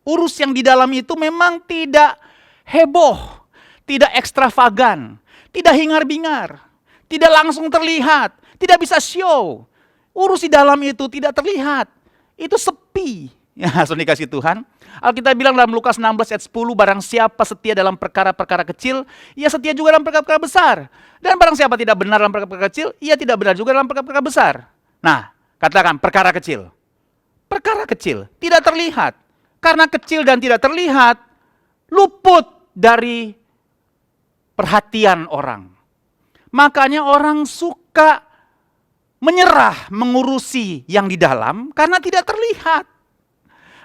Urus yang di dalam itu memang tidak heboh, tidak ekstravagan, tidak hingar-bingar, tidak langsung terlihat, tidak bisa show. Urus di dalam itu tidak terlihat, itu sepi. Ya, saudara dikasih Tuhan. Alkitab bilang dalam Lukas 16 ayat 10, barang siapa setia dalam perkara-perkara kecil, ia setia juga dalam perkara-perkara besar. Dan barang siapa tidak benar dalam perkara-perkara kecil, ia tidak benar juga dalam perkara-perkara besar. Nah, katakan perkara kecil. Perkara kecil, tidak terlihat. Karena kecil dan tidak terlihat, luput dari perhatian orang. Makanya orang suka menyerah mengurusi yang di dalam karena tidak terlihat.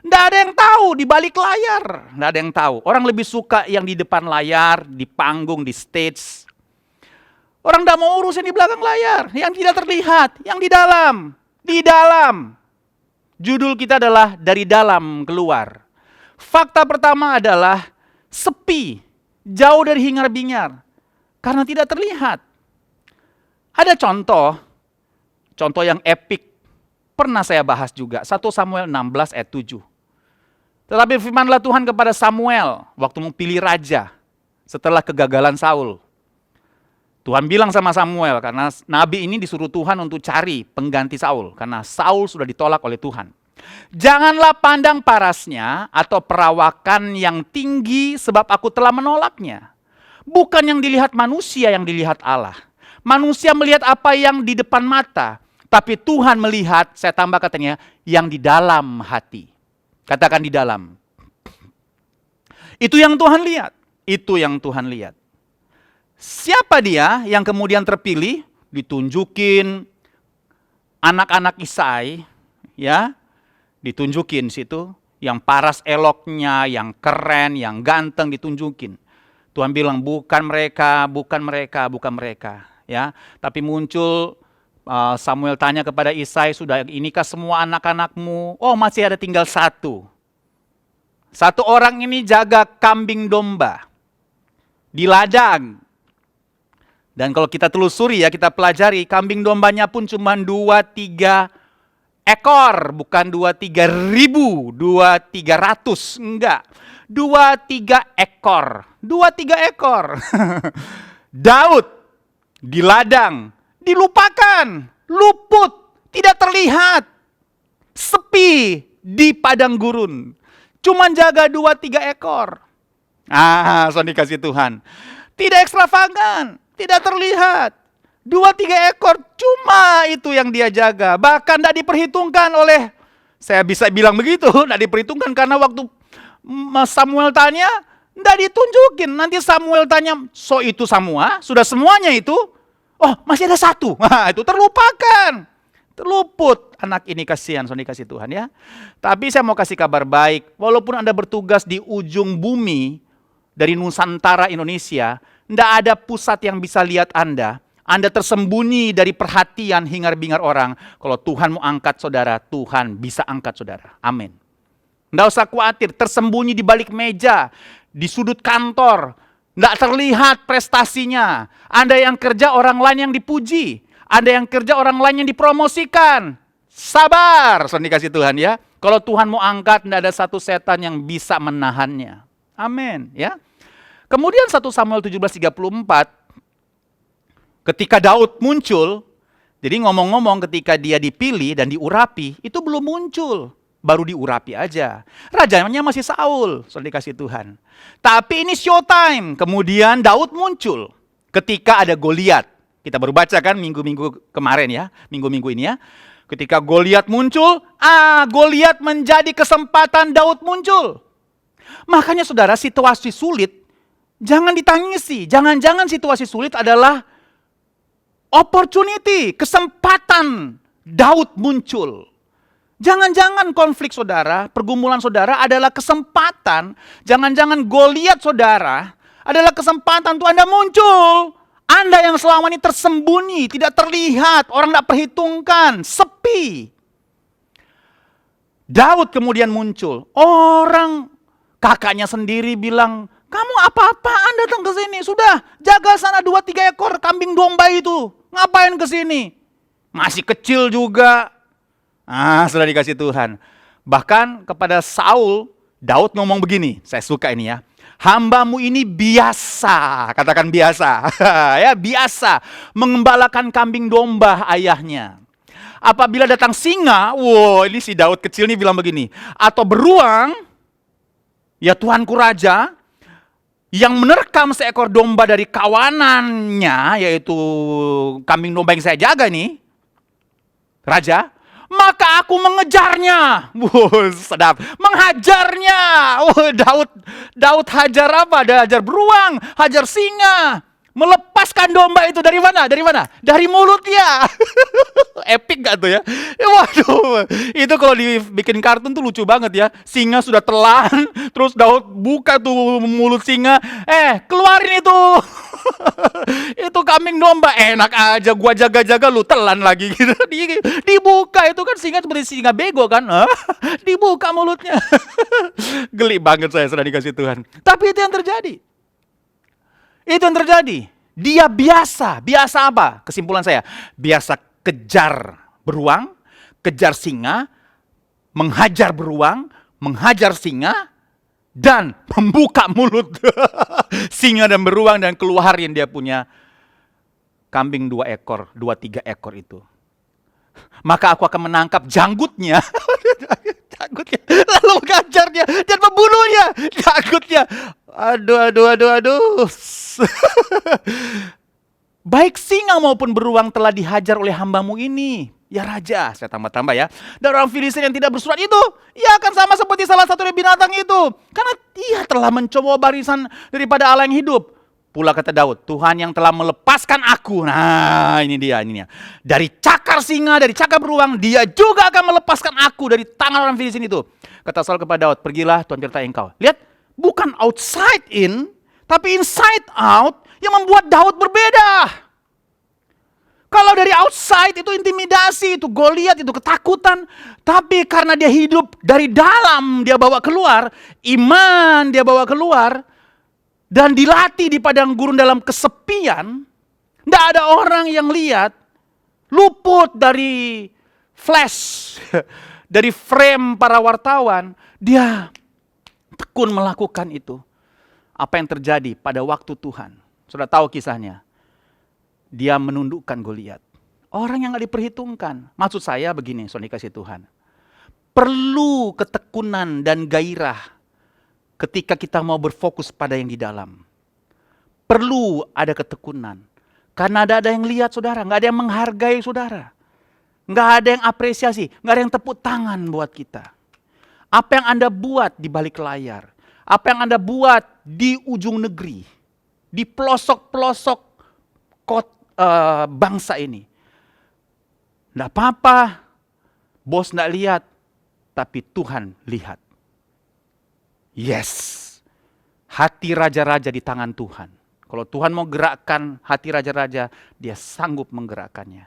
Tidak ada yang tahu di balik layar. Tidak ada yang tahu. Orang lebih suka yang di depan layar, di panggung, di stage. Orang tidak mau urus yang di belakang layar, yang tidak terlihat, yang di dalam. Di dalam. Judul kita adalah dari dalam keluar. Fakta pertama adalah sepi, jauh dari hingar-bingar, karena tidak terlihat. Ada contoh yang epik, pernah saya bahas juga, 1 Samuel 16 ayat 7. Tetapi firmanlah Tuhan kepada Samuel waktu mau pilih raja setelah kegagalan Saul. Tuhan bilang sama Samuel, karena nabi ini disuruh Tuhan untuk cari pengganti Saul, karena Saul sudah ditolak oleh Tuhan. Janganlah pandang parasnya atau perawakan yang tinggi sebab aku telah menolaknya. Bukan yang dilihat manusia yang dilihat Allah. Manusia melihat apa yang di depan mata, tapi Tuhan melihat, saya tambah katanya, yang di dalam hati. Katakan di dalam. Itu yang Tuhan lihat. Itu yang Tuhan lihat. Siapa dia yang kemudian terpilih? Ditunjukin anak-anak Isai, ya, ditunjukin situ, yang paras eloknya, yang keren, yang ganteng ditunjukin. Tuhan bilang bukan mereka, ya. Tapi muncul Samuel tanya kepada Isai, sudah inikah semua anak-anakmu? Oh, masih ada tinggal satu. Satu orang ini jaga kambing domba di ladang. Dan kalau kita telusuri ya, kita pelajari, kambing dombanya pun cuma 2-3 ekor, bukan 2-3 ribu, 2-300, enggak. 2-3 ekor, 2-3 ekor. Daud di ladang, dilupakan, luput, tidak terlihat, sepi di padang gurun. Cuman jaga 2-3 ekor. Saudara dikasih Tuhan. Tidak ekstravagan, tidak terlihat. 2-3 ekor, cuma itu yang dia jaga. Bahkan tidak diperhitungkan oleh, saya bisa bilang begitu, tidak diperhitungkan karena waktu Samuel tanya, tidak ditunjukin. Nanti Samuel tanya, so itu semua? Sudah semuanya itu? Oh, masih ada satu. Itu terlupakan. Terluput. Anak ini kasihan, Sony kasih Tuhan ya. Tapi saya mau kasih kabar baik. Walaupun Anda bertugas di ujung bumi, dari Nusantara Indonesia, tidak ada pusat yang bisa lihat Anda. Anda tersembunyi dari perhatian hingar-bingar orang. Kalau Tuhan mau angkat saudara, Tuhan bisa angkat saudara. Amin. Tidak usah khawatir, tersembunyi di balik meja, di sudut kantor. Tidak terlihat prestasinya. Anda yang kerja, orang lain yang dipuji. Anda yang kerja, orang lain yang dipromosikan. Sabar, saudara dikasih Tuhan ya. Kalau Tuhan mau angkat, tidak ada satu setan yang bisa menahannya. Amin ya. Kemudian 1 Samuel 17:34, ketika Daud muncul, jadi ngomong-ngomong ketika dia dipilih dan diurapi, itu belum muncul. Baru diurapi aja. Rajanya masih Saul, saudara dikasih Tuhan. Tapi ini showtime. Kemudian Daud muncul ketika ada Goliat. Kita baru baca kan minggu-minggu kemarin ya, minggu-minggu ini ya. Ketika Goliat muncul, Goliat menjadi kesempatan Daud muncul. Makanya saudara, situasi sulit jangan ditangisi. Jangan-jangan situasi sulit adalah opportunity, kesempatan Daud muncul. Jangan-jangan konflik saudara, pergumulan saudara adalah kesempatan. Jangan-jangan Goliat saudara adalah kesempatan untuk Anda muncul. Anda yang selama ini tersembunyi, tidak terlihat, orang tidak perhitungkan, sepi. Daud kemudian muncul. Orang kakaknya sendiri bilang, kamu apa-apaan datang ke sini? Sudah, jaga sana 2-3 ekor kambing domba itu. Ngapain ke sini? Masih kecil juga. Sudah dikasih Tuhan. Bahkan kepada Saul, Daud ngomong begini, saya suka ini ya. Hambamu ini biasa, katakan biasa, ya biasa mengembalakan kambing domba ayahnya. Apabila datang singa, ini si Daud kecil nih bilang begini, atau beruang, ya Tuanku Raja, yang menerkam seekor domba dari kawanannya, yaitu kambing domba yang saya jaga nih, Raja, maka aku mengejarnya. Sedap. Menghajarnya. Daud hajar apa? Dia hajar beruang, hajar singa. Melepaskan domba itu dari mana? Dari mana? Dari mulutnya. Epic gak tuh ya? Waduh, itu kalau dibikin kartun tuh lucu banget ya. Singa sudah telan, terus Daud buka tuh mulut singa. Keluarin itu. Itu kambing domba, enak aja gua jaga-jaga lu telan lagi gitu. Dibuka itu kan singa seperti singa bego kan. Dibuka mulutnya. Geli banget saya sudah dikasih Tuhan. Tapi itu yang terjadi. Itu yang terjadi. Dia biasa apa? Kesimpulan saya, biasa kejar beruang, kejar singa, menghajar beruang, menghajar singa, dan membuka mulut singa dan beruang dan keluarin dia punya kambing 2-3 ekor itu. Maka aku akan menangkap janggutnya, lalu mengajar dia dan membunuhnya, janggutnya. Aduh. Baik singa maupun beruang telah dihajar oleh hambamu ini. Ya Raja, saya tambah-tambah ya. Dan orang Filistin yang tidak bersurat itu, ia akan sama seperti salah satu dari binatang itu. Karena ia telah mencoba barisan daripada Allah yang hidup. Pula kata Daud, Tuhan yang telah melepaskan aku. Nah ini dia. Dari cakar singa, dari cakar beruang, dia juga akan melepaskan aku dari tangan orang Filistin itu. Kata Saul kepada Daud, pergilah Tuhan sertai engkau. Lihat, bukan outside in, tapi inside out yang membuat Daud berbeda. Kalau dari outside itu intimidasi, itu Goliat, itu ketakutan. Tapi karena dia hidup dari dalam, dia bawa keluar. Iman dia bawa keluar. Dan dilatih di padang gurun dalam kesepian. Tidak ada orang yang lihat. Luput dari flash. Dari frame para wartawan. Dia tekun melakukan itu. Apa yang terjadi pada waktu Tuhan? Sudah tahu kisahnya. Dia menundukkan Goliat. Orang yang gak diperhitungkan. Maksud saya begini, soal dikasih Tuhan. Perlu ketekunan dan gairah ketika kita mau berfokus pada yang di dalam. Perlu ada ketekunan. Karena ada yang lihat saudara, gak ada yang menghargai saudara. Gak ada yang apresiasi, gak ada yang tepuk tangan buat kita. Apa yang Anda buat di balik layar. Apa yang Anda buat di ujung negeri. Di pelosok-pelosok bangsa ini. Tidak apa-apa, bos tidak lihat, tapi Tuhan lihat. Yes, hati raja-raja di tangan Tuhan. Kalau Tuhan mau gerakkan hati raja-raja, dia sanggup menggerakkannya.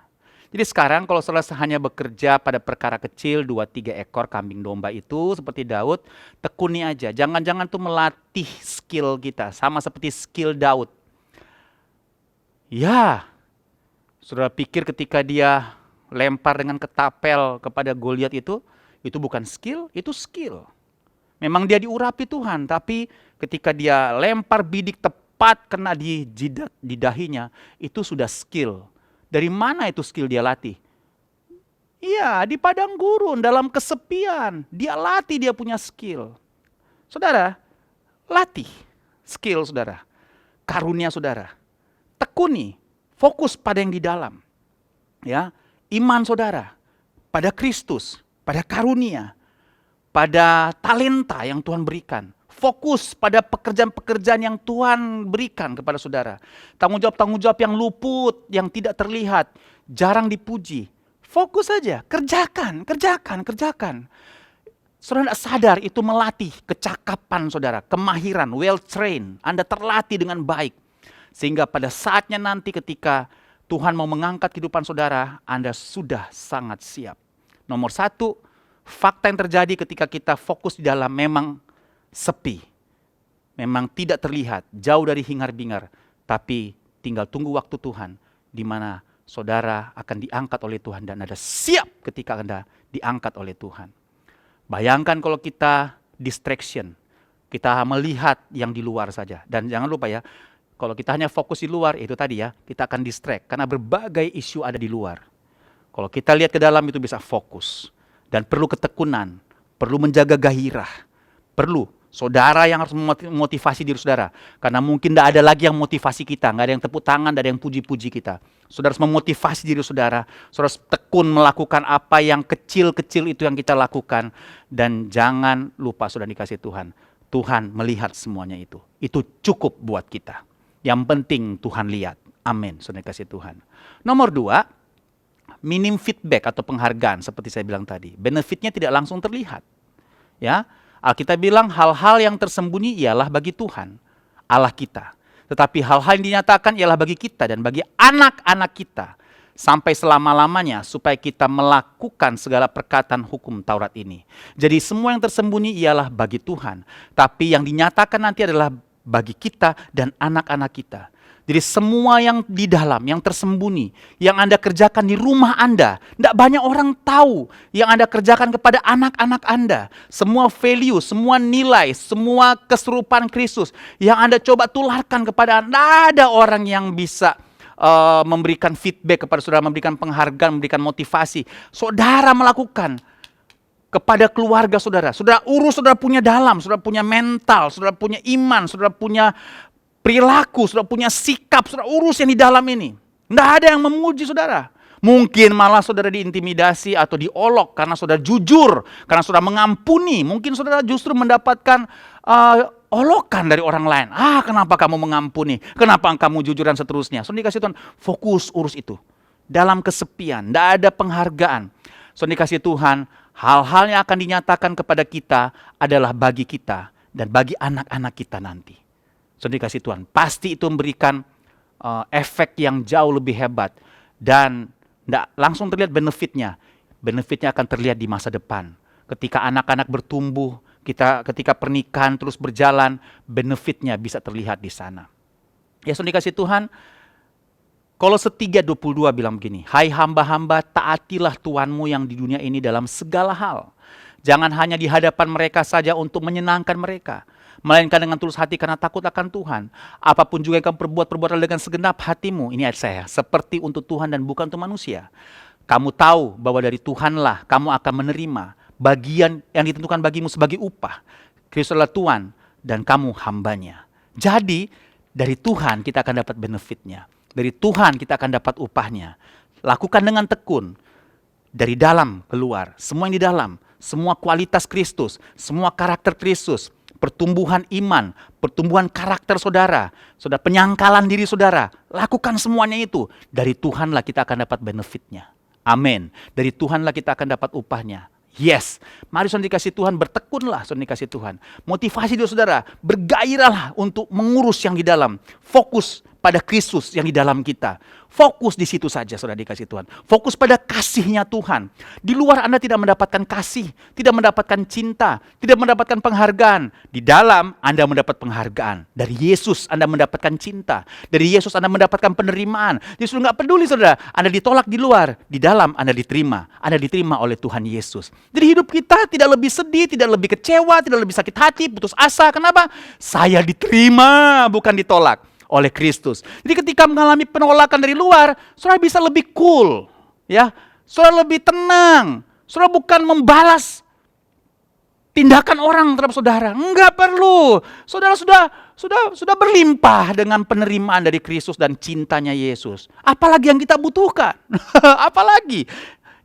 Jadi sekarang kalau saudara hanya bekerja pada perkara kecil, 2-3 ekor kambing domba itu seperti Daud, tekuni aja. Jangan-jangan tuh melatih skill kita, sama seperti skill Daud. Ya, saudara pikir ketika dia lempar dengan ketapel kepada Goliat itu bukan skill, itu skill. Memang dia diurapi Tuhan, tapi ketika dia lempar bidik tepat kena di dahinya, itu sudah skill. Dari mana itu skill dia latih? Iya, di padang gurun, dalam kesepian. Dia latih, dia punya skill. Saudara, latih skill saudara. Karunia saudara. Tekuni, fokus pada yang di dalam. Ya, iman saudara pada Kristus, pada karunia, pada talenta yang Tuhan berikan. Fokus pada pekerjaan-pekerjaan yang Tuhan berikan kepada saudara. Tanggung jawab yang luput, yang tidak terlihat, jarang dipuji. Fokus saja, kerjakan. Saudara tidak sadar itu melatih kecakapan saudara, kemahiran, well trained. Anda terlatih dengan baik. Sehingga pada saatnya nanti ketika Tuhan mau mengangkat kehidupan saudara, Anda sudah sangat siap. Nomor 1, fakta yang terjadi ketika kita fokus di dalam memang sepi. Memang tidak terlihat, jauh dari hingar-bingar. Tapi tinggal tunggu waktu Tuhan, di mana saudara akan diangkat oleh Tuhan dan Anda siap ketika Anda diangkat oleh Tuhan. Bayangkan kalau kita distraction, kita melihat yang di luar saja. Dan jangan lupa ya, kalau kita hanya fokus di luar, itu tadi ya, kita akan distract. Karena berbagai isu ada di luar. Kalau kita lihat ke dalam itu bisa fokus. Dan perlu ketekunan, perlu menjaga gairah, perlu saudara yang harus memotivasi diri saudara. Karena mungkin tidak ada lagi yang motivasi kita. Nggak ada yang tepuk tangan, tidak ada yang puji-puji kita. Saudara harus memotivasi diri saudara. Saudara harus tekun melakukan apa yang kecil-kecil itu yang kita lakukan. Dan jangan lupa saudara dikasih Tuhan. Tuhan melihat semuanya itu. Itu cukup buat kita. Yang penting Tuhan lihat. Amin, saudara dikasih Tuhan. Nomor 2, minim feedback atau penghargaan seperti saya bilang tadi. Benefitnya tidak langsung terlihat. Ya, Alkitab bilang hal-hal yang tersembunyi ialah bagi Tuhan, Allah kita. Tetapi hal-hal yang dinyatakan ialah bagi kita dan bagi anak-anak kita. Sampai selama-lamanya supaya kita melakukan segala perkataan hukum Taurat ini. Jadi semua yang tersembunyi ialah bagi Tuhan. Tapi yang dinyatakan nanti adalah bagi kita dan anak-anak kita. Jadi semua yang di dalam, yang tersembunyi, yang Anda kerjakan di rumah Anda, tidak banyak orang tahu yang Anda kerjakan kepada anak-anak Anda. Semua value, semua nilai, semua keserupaan Kristus yang Anda coba tularkan kepada Anda, tidak ada orang yang bisa memberikan feedback kepada saudara, memberikan penghargaan, memberikan motivasi. Saudara melakukan kepada keluarga saudara. Saudara urus, saudara punya dalam, saudara punya mental, saudara punya iman, saudara punya perilaku, saudara punya sikap, saudara urus yang di dalam ini. Tidak ada yang memuji saudara. Mungkin malah saudara diintimidasi atau diolok karena saudara jujur, karena saudara mengampuni. Mungkin saudara justru mendapatkan olokan dari orang lain. Kenapa kamu mengampuni? Kenapa kamu jujur dan seterusnya? Saudara dikasih Tuhan, fokus urus itu. Dalam kesepian, tidak ada penghargaan. Saudara dikasih Tuhan, hal-hal yang akan dinyatakan kepada kita adalah bagi kita dan bagi anak-anak kita nanti. Saudara dikasih Tuhan, pasti itu memberikan efek yang jauh lebih hebat. Dan tidak langsung terlihat benefitnya. Benefitnya akan terlihat di masa depan. Ketika anak-anak bertumbuh, ketika pernikahan terus berjalan, benefitnya bisa terlihat di sana. Ya saudara dikasih Tuhan, Kolose 3:22 bilang begini, hai hamba-hamba, taatilah Tuhanmu yang di dunia ini dalam segala hal. Jangan hanya di hadapan mereka saja untuk menyenangkan mereka, melainkan dengan tulus hati karena takut akan Tuhan. Apapun juga yang kamu perbuat dengan segenap hatimu. Ini ayat saya. Seperti untuk Tuhan dan bukan untuk manusia. Kamu tahu bahwa dari Tuhanlah kamu akan menerima bagian yang ditentukan bagimu sebagai upah. Kristus adalah Tuhan dan kamu hambanya. Jadi dari Tuhan kita akan dapat benefitnya. Dari Tuhan kita akan dapat upahnya. Lakukan dengan tekun. Dari dalam keluar. Semua yang di dalam. Semua kualitas Kristus. Semua karakter Kristus. Pertumbuhan iman, pertumbuhan karakter saudara, penyangkalan diri saudara, lakukan semuanya itu. Dari Tuhanlah kita akan dapat benefitnya. Amin. Dari Tuhanlah kita akan dapat upahnya. Yes. Mari saudara dikasih Tuhan, bertekunlah saudara dikasih Tuhan. Motivasi diri saudara, bergairahlah untuk mengurus yang di dalam. Fokus pada Kristus yang di dalam kita. Fokus di situ saja saudara dikasih Tuhan. Fokus pada kasihnya Tuhan. Di luar Anda tidak mendapatkan kasih, tidak mendapatkan cinta, tidak mendapatkan penghargaan. Di dalam Anda mendapat penghargaan. Dari Yesus Anda mendapatkan cinta. Dari Yesus Anda mendapatkan penerimaan. Yesus nggak peduli saudara, Anda ditolak di luar. Di dalam Anda diterima. Anda diterima oleh Tuhan Yesus. Jadi hidup kita tidak lebih sedih, tidak lebih kecewa, tidak lebih sakit hati, putus asa. Kenapa? Saya diterima, bukan ditolak oleh Kristus. Jadi ketika mengalami penolakan dari luar, saudara bisa lebih cool, ya. Saudara lebih tenang. Saudara bukan membalas tindakan orang terhadap saudara. Enggak perlu. Saudara sudah berlimpah dengan penerimaan dari Kristus dan cintanya Yesus. Apalagi yang kita butuhkan? Apalagi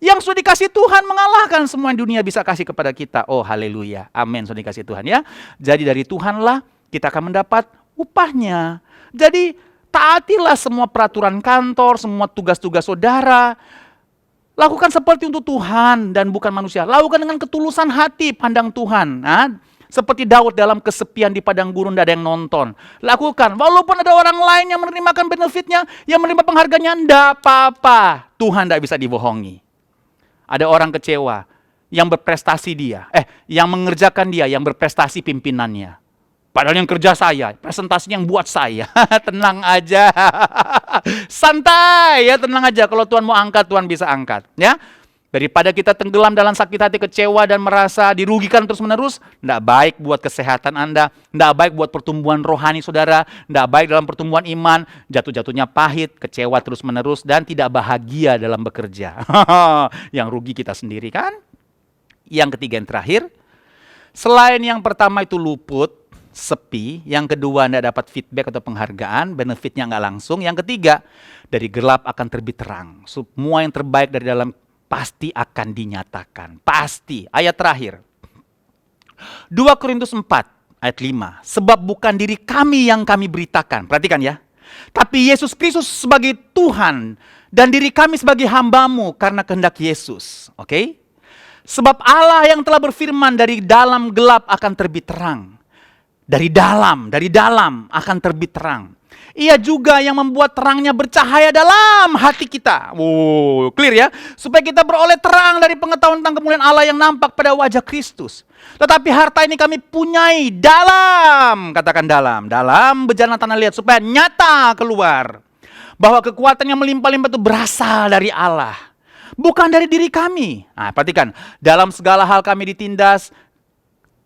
yang sudah dikasih Tuhan mengalahkan semua yang dunia bisa kasih kepada kita. Oh haleluya. Amin, sudah dikasih Tuhan ya. Jadi dari Tuhanlah kita akan mendapat upahnya. Jadi taatilah semua peraturan kantor, semua tugas-tugas saudara. Lakukan seperti untuk Tuhan dan bukan manusia. Lakukan dengan ketulusan hati pandang Tuhan. Seperti Daud dalam kesepian di padang gurun, tidak ada yang nonton. Lakukan, walaupun ada orang lain yang menerimakan benefitnya, yang menerima penghargaannya, tidak apa-apa. Tuhan tidak bisa dibohongi. Ada orang kecewa. yang berprestasi dia. Yang mengerjakan dia, yang berprestasi pimpinannya. Padahal yang kerja saya, presentasinya yang buat saya. Tenang aja. Santai ya, tenang aja. Kalau Tuhan mau angkat, Tuhan bisa angkat. Ya. Daripada kita tenggelam dalam sakit hati, kecewa, dan merasa dirugikan terus-menerus, tidak baik buat kesehatan Anda, tidak baik buat pertumbuhan rohani saudara, tidak baik dalam pertumbuhan iman, jatuh-jatuhnya pahit, kecewa terus-menerus, dan tidak bahagia dalam bekerja. Yang rugi kita sendiri kan? Yang ketiga, yang terakhir, selain yang pertama itu luput, sepi, yang kedua Anda dapat feedback atau penghargaan, benefitnya nggak langsung, yang ketiga, dari gelap akan terbit terang. Semua yang terbaik dari dalam pasti akan dinyatakan. Pasti. Ayat terakhir. 2 Korintus 4 ayat 5. Sebab bukan diri kami yang kami beritakan. Perhatikan ya. Tapi Yesus Kristus sebagai Tuhan dan diri kami sebagai hambamu karena kehendak Yesus. Oke? Sebab Allah yang telah berfirman dari dalam gelap akan terbit terang. Dari dalam akan terbit terang. Ia juga yang membuat terangnya bercahaya dalam hati kita. Clear ya? Supaya kita beroleh terang dari pengetahuan tentang kemuliaan Allah yang nampak pada wajah Kristus. Tetapi harta ini kami punyai dalam, katakan dalam bejana tanah liat, supaya nyata keluar bahwa kekuatan yang melimpah-limpah itu berasal dari Allah, bukan dari diri kami. Nah, perhatikan, dalam segala hal kami ditindas,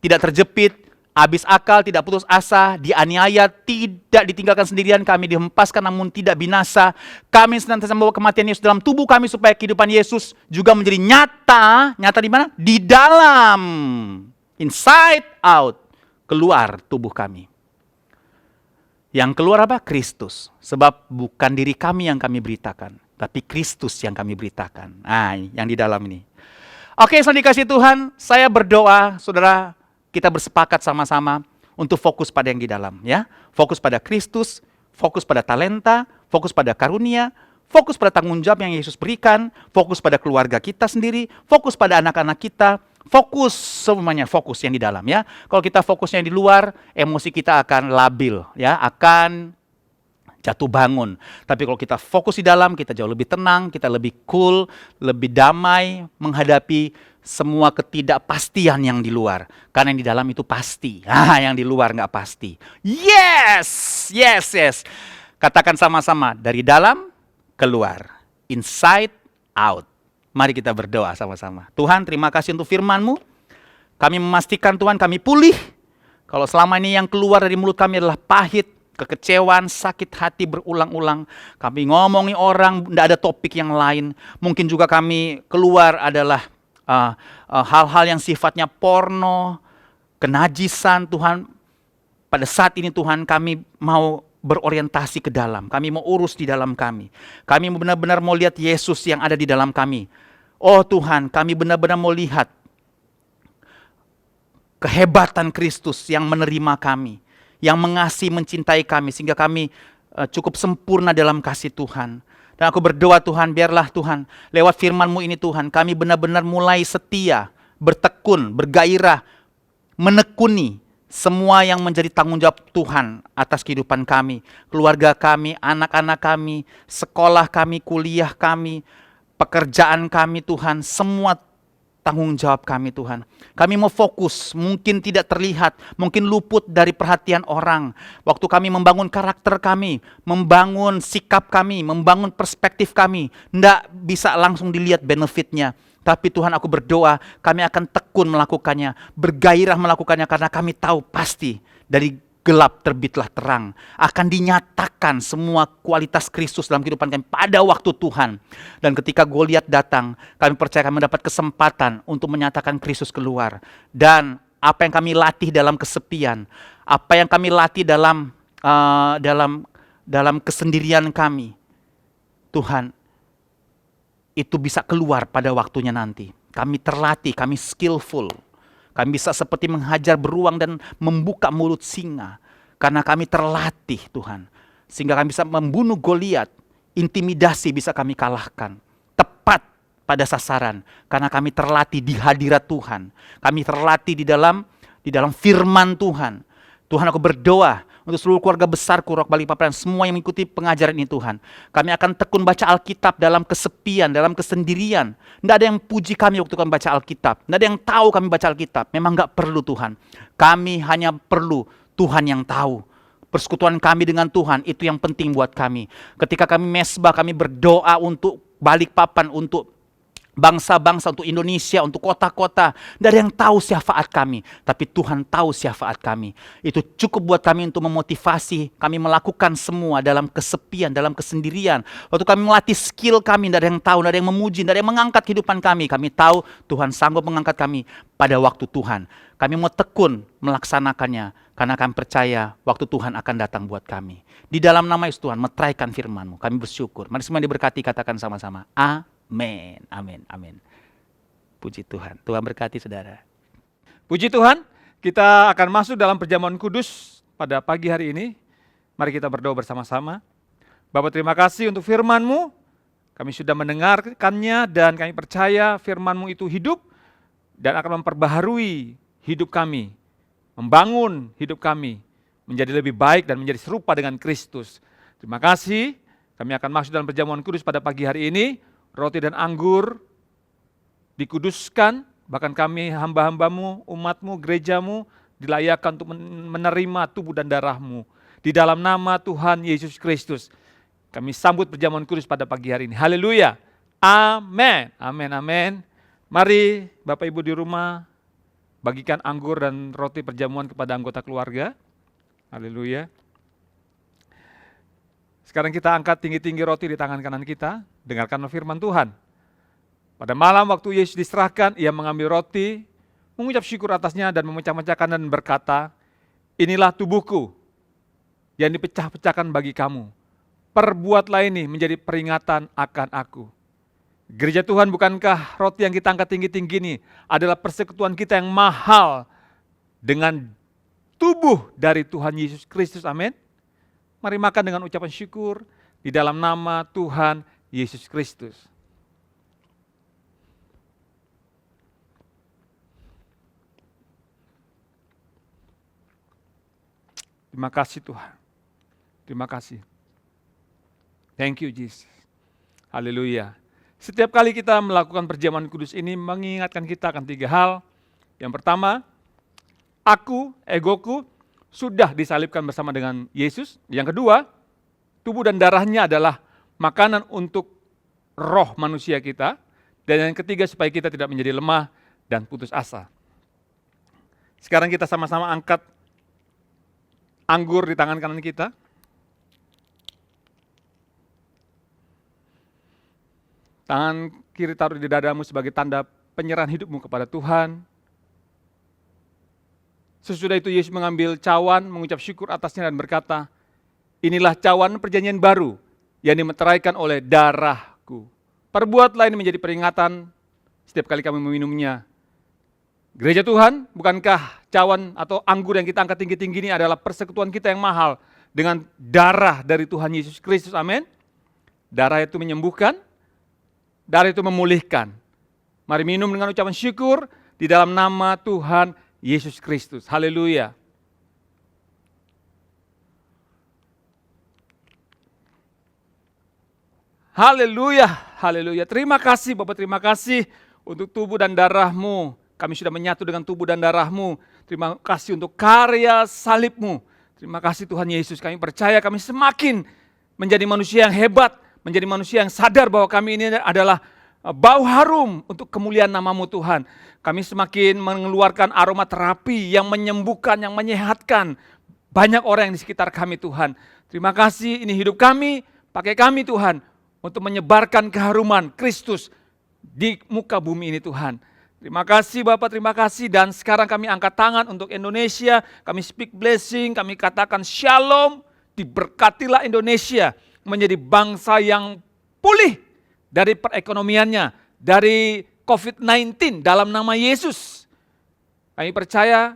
tidak terjepit, habis akal, tidak putus asa, dianiaya, tidak ditinggalkan sendirian, kami dihempaskan namun tidak binasa. Kami senantiasa membawa kematian Yesus dalam tubuh kami supaya kehidupan Yesus juga menjadi nyata. Nyata di mana? Di dalam. Inside out. Keluar tubuh kami. Yang keluar apa? Kristus. Sebab bukan diri kami yang kami beritakan, tapi Kristus yang kami beritakan. Nah, yang di dalam ini. Oke, saudara dikasih Tuhan, saya berdoa, saudara, kita bersepakat sama-sama untuk fokus pada yang di dalam, ya. Fokus pada Kristus, fokus pada talenta, fokus pada karunia, fokus pada tanggung jawab yang Yesus berikan, fokus pada keluarga kita sendiri, fokus pada anak-anak kita, fokus semuanya, fokus yang di dalam, ya. Kalau kita fokusnya yang di luar, emosi kita akan labil, ya, akan jatuh bangun. Tapi kalau kita fokus di dalam, kita jauh lebih tenang, kita lebih cool, lebih damai menghadapi semua ketidakpastian yang di luar. Karena yang di dalam itu pasti. Yang di luar nggak pasti. Yes. Katakan sama-sama, dari dalam keluar. Inside out. Mari kita berdoa sama-sama. Tuhan, terima kasih untuk firman-Mu. Kami memastikan Tuhan kami pulih. Kalau selama ini yang keluar dari mulut kami adalah pahit, kekecewaan, sakit hati berulang-ulang. Kami ngomongi orang, tidak ada topik yang lain. Mungkin juga kami keluar adalah hal-hal yang sifatnya porno, kenajisan. Tuhan, pada saat ini Tuhan kami mau berorientasi ke dalam. Kami mau urus di dalam kami. Kami benar-benar mau lihat Yesus yang ada di dalam kami. Oh Tuhan, kami benar-benar mau lihat kehebatan Kristus yang menerima kami, yang mengasihi, mencintai kami, sehingga kami cukup sempurna dalam kasih Tuhan. Dan aku berdoa Tuhan, biarlah Tuhan, lewat firman-Mu ini Tuhan, kami benar-benar mulai setia, bertekun, bergairah, menekuni semua yang menjadi tanggung jawab Tuhan atas kehidupan kami, keluarga kami, anak-anak kami, sekolah kami, kuliah kami, pekerjaan kami Tuhan, semua tanggung jawab kami Tuhan. Kami mau fokus, mungkin tidak terlihat, mungkin luput dari perhatian orang. Waktu kami membangun karakter kami, membangun sikap kami, membangun perspektif kami, tidak bisa langsung dilihat benefitnya. Tapi Tuhan, aku berdoa kami akan tekun melakukannya, bergairah melakukannya, karena kami tahu pasti dari gelap terbitlah terang. Akan dinyatakan semua kualitas Kristus dalam kehidupan kami pada waktu Tuhan. Dan ketika Goliat datang, kami percaya kami mendapat kesempatan untuk menyatakan Kristus keluar. Dan apa yang kami latih dalam kesepian, apa yang kami latih dalam kesendirian kami, Tuhan, itu bisa keluar pada waktunya nanti. Kami terlatih, kami skillful. Kami bisa seperti menghajar beruang dan membuka mulut singa. Karena kami terlatih Tuhan. Sehingga kami bisa membunuh Goliat. Intimidasi bisa kami kalahkan. Tepat pada sasaran. Karena kami terlatih di hadirat Tuhan. Kami terlatih di dalam firman Tuhan. Tuhan, aku berdoa untuk seluruh keluarga besarku Rock Balikpapan, semua yang mengikuti pengajaran ini Tuhan. Kami akan tekun baca Alkitab dalam kesepian, dalam kesendirian. Tidak ada yang puji kami waktu kami baca Alkitab. Tidak ada yang tahu kami baca Alkitab. Memang nggak perlu Tuhan. Kami hanya perlu Tuhan yang tahu. Persekutuan kami dengan Tuhan itu yang penting buat kami. Ketika kami mesbah, kami berdoa untuk Balikpapan, untuk bangsa-bangsa, untuk Indonesia, untuk kota-kota. Tidak ada yang tahu syafaat kami, tapi Tuhan tahu syafaat kami. Itu cukup buat kami untuk memotivasi kami melakukan semua dalam kesepian, dalam kesendirian. Waktu kami melatih skill kami, tidak ada yang tahu, tidak ada yang memuji, tidak ada yang mengangkat kehidupan kami. Kami tahu Tuhan sanggup mengangkat kami pada waktu Tuhan. Kami mau tekun melaksanakannya, karena kami percaya waktu Tuhan akan datang buat kami. Di dalam nama Yesus Tuhan, meteraikan firman-Mu. Kami bersyukur. Mari semua diberkati, katakan sama-sama. Amin, amin, amin. Puji Tuhan. Tuhan berkati saudara. Puji Tuhan, kita akan masuk dalam perjamuan kudus pada pagi hari ini. Mari kita berdoa bersama-sama. Bapa, terima kasih untuk firman-Mu. Kami sudah mendengarkannya dan kami percaya firman-Mu itu hidup dan akan memperbaharui hidup kami, membangun hidup kami menjadi lebih baik dan menjadi serupa dengan Kristus. Terima kasih. Kami akan masuk dalam perjamuan kudus pada pagi hari ini. Roti dan anggur dikuduskan, bahkan kami hamba-hambamu, umatmu, gerejamu dilayakkan untuk menerima tubuh dan darahmu. Di dalam nama Tuhan Yesus Kristus, kami sambut perjamuan kudus pada pagi hari ini. Haleluya. Amin. Amin, amin. Mari Bapak Ibu di rumah, bagikan anggur dan roti perjamuan kepada anggota keluarga. Haleluya. Sekarang kita angkat tinggi-tinggi roti di tangan kanan kita, dengarkan firman Tuhan. Pada malam waktu Yesus diserahkan, ia mengambil roti, mengucap syukur atasnya dan memecah-mecahkan dan berkata, inilah tubuhku yang dipecah-pecahkan bagi kamu. Perbuatlah ini menjadi peringatan akan aku. Gereja Tuhan, bukankah roti yang kita angkat tinggi-tinggi ini adalah persekutuan kita yang mahal dengan tubuh dari Tuhan Yesus Kristus, amin. Mari makan dengan ucapan syukur di dalam nama Tuhan Yesus Kristus. Terima kasih Tuhan. Terima kasih. Thank you Jesus. Haleluya. Setiap kali kita melakukan perjamuan kudus ini mengingatkan kita akan 3 hal. Yang pertama, aku, egoku, sudah disalibkan bersama dengan Yesus. Yang kedua, tubuh dan darahnya adalah makanan untuk roh manusia kita. Dan yang ketiga, supaya kita tidak menjadi lemah dan putus asa. Sekarang kita sama-sama angkat anggur di tangan kanan kita. Tangan kiri taruh di dadamu sebagai tanda penyerahan hidupmu kepada Tuhan. Sesudah itu Yesus mengambil cawan, mengucap syukur atasnya dan berkata, inilah cawan perjanjian baru yang dimeteraikan oleh darahku. Perbuatlah ini menjadi peringatan setiap kali kami meminumnya. Gereja Tuhan, bukankah cawan atau anggur yang kita angkat tinggi-tinggi ini adalah persekutuan kita yang mahal dengan darah dari Tuhan Yesus Kristus, amin. Darah itu menyembuhkan, darah itu memulihkan. Mari minum dengan ucapan syukur di dalam nama Tuhan Yesus Kristus. Haleluya. Haleluya. Haleluya. Terima kasih Bapak, terima kasih untuk tubuh dan darah-Mu. Kami sudah menyatu dengan tubuh dan darah-Mu. Terima kasih untuk karya salib-Mu. Terima kasih Tuhan Yesus. Kami percaya kami semakin menjadi manusia yang hebat, menjadi manusia yang sadar bahwa kami ini adalah bau harum untuk kemuliaan nama-Mu Tuhan. Kami semakin mengeluarkan aroma terapi yang menyembuhkan, yang menyehatkan banyak orang yang di sekitar kami Tuhan. Terima kasih, ini hidup kami, pakai kami Tuhan untuk menyebarkan keharuman Kristus di muka bumi ini Tuhan. Terima kasih Bapak, terima kasih. Dan sekarang kami angkat tangan untuk Indonesia, kami speak blessing, kami katakan shalom, diberkatilah Indonesia menjadi bangsa yang pulih dari perekonomiannya, dari COVID-19 dalam nama Yesus. Kami percaya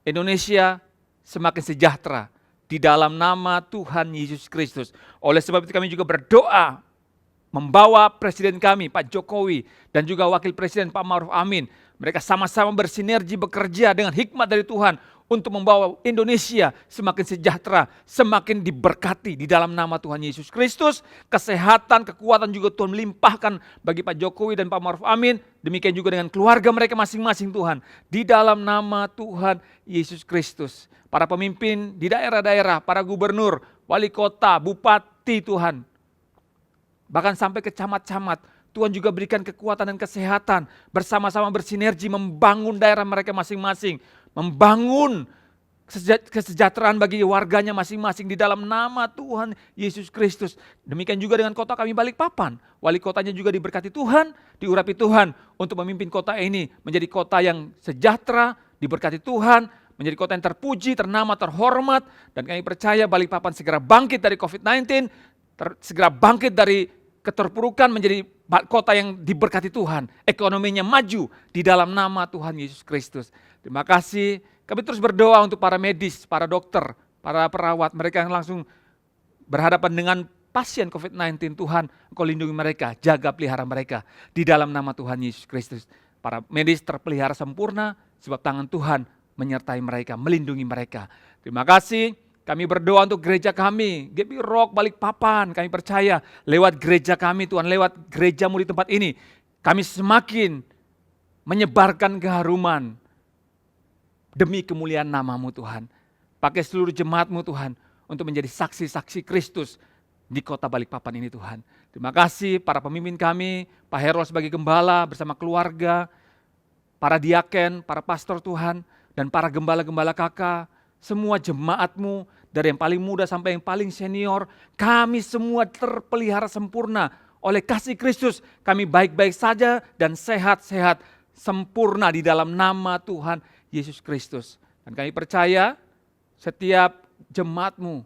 Indonesia semakin sejahtera di dalam nama Tuhan Yesus Kristus. Oleh sebab itu kami juga berdoa membawa Presiden kami Pak Jokowi dan juga Wakil Presiden Pak Ma'ruf Amin. Mereka sama-sama bersinergi bekerja dengan hikmat dari Tuhan untuk membawa Indonesia semakin sejahtera, semakin diberkati di dalam nama Tuhan Yesus Kristus. Kesehatan, kekuatan juga Tuhan melimpahkan bagi Pak Jokowi dan Pak Maruf Amin. Demikian juga dengan keluarga mereka masing-masing Tuhan. Di dalam nama Tuhan Yesus Kristus. Para pemimpin di daerah-daerah, para gubernur, wali kota, bupati Tuhan. Bahkan sampai ke camat-camat. Tuhan juga berikan kekuatan dan kesehatan. Bersama-sama bersinergi membangun daerah mereka masing-masing. Membangun kesejahteraan bagi warganya masing-masing di dalam nama Tuhan Yesus Kristus. Demikian juga dengan kota kami Balikpapan. Wali kotanya juga diberkati Tuhan, diurapi Tuhan untuk memimpin kota ini menjadi kota yang sejahtera, diberkati Tuhan, menjadi kota yang terpuji, ternama, terhormat. Dan kami percaya Balikpapan segera bangkit dari COVID-19, segera bangkit dari keterpurukan menjadi kota yang diberkati Tuhan. Ekonominya maju di dalam nama Tuhan Yesus Kristus. Terima kasih. Kami terus berdoa untuk para medis, para dokter, para perawat. Mereka yang langsung berhadapan dengan pasien COVID-19. Tuhan, Engkau lindungi mereka, jaga pelihara mereka. Di dalam nama Tuhan Yesus Kristus. Para medis terpelihara sempurna sebab tangan Tuhan menyertai mereka, melindungi mereka. Terima kasih. Kami berdoa untuk gereja kami, GP Rock Balikpapan. Kami percaya lewat gereja kami Tuhan, lewat gerejamu di tempat ini, kami semakin menyebarkan keharuman demi kemuliaan namamu Tuhan. Pakai seluruh jemaatmu Tuhan untuk menjadi saksi-saksi Kristus di kota Balikpapan ini Tuhan. Terima kasih para pemimpin kami, Pak Herold sebagai gembala bersama keluarga, para diaken, para pastor Tuhan, dan para gembala-gembala kakak, semua jemaatmu dari yang paling muda sampai yang paling senior, kami semua terpelihara sempurna oleh kasih Kristus. Kami baik-baik saja dan sehat-sehat sempurna di dalam nama Tuhan Yesus Kristus. Dan kami percaya setiap jemaatmu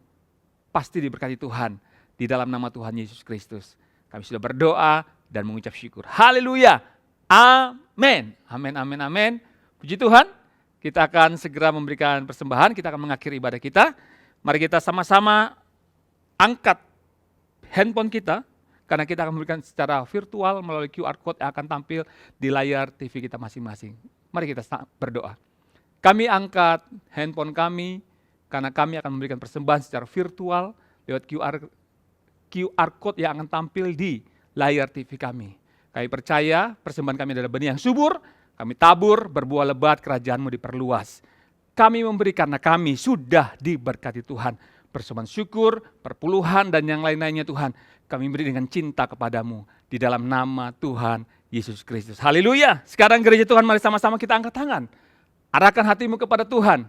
pasti diberkati Tuhan di dalam nama Tuhan Yesus Kristus. Kami sudah berdoa dan mengucap syukur. Haleluya. Amin. Amin, amin, amin. Puji Tuhan. Kita akan segera memberikan persembahan, kita akan mengakhiri ibadah kita. Mari kita sama-sama angkat handphone kita, karena kita akan memberikan secara virtual melalui QR Code yang akan tampil di layar TV kita masing-masing. Mari kita berdoa. Kami angkat handphone kami, karena kami akan memberikan persembahan secara virtual lewat QR Code yang akan tampil di layar TV kami. Kami percaya persembahan kami adalah benih yang subur, kami tabur, berbuah lebat, kerajaanmu diperluas. Kami memberi karena kami sudah diberkati Tuhan. Persembahan syukur, perpuluhan, dan yang lain-lainnya Tuhan. Kami beri dengan cinta kepadamu. Di dalam nama Tuhan Yesus Kristus. Haleluya. Sekarang gereja Tuhan, mari sama-sama kita angkat tangan. Arahkan hatimu kepada Tuhan.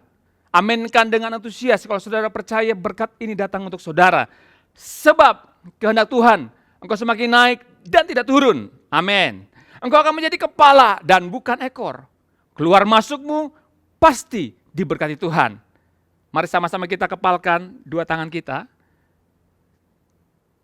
Aminkan dengan antusias kalau saudara percaya berkat ini datang untuk saudara. Sebab kehendak Tuhan, engkau semakin naik dan tidak turun. Amin. Engkau akan menjadi kepala dan bukan ekor. Keluar masukmu pasti diberkati Tuhan. Mari sama-sama kita kepalkan dua tangan kita.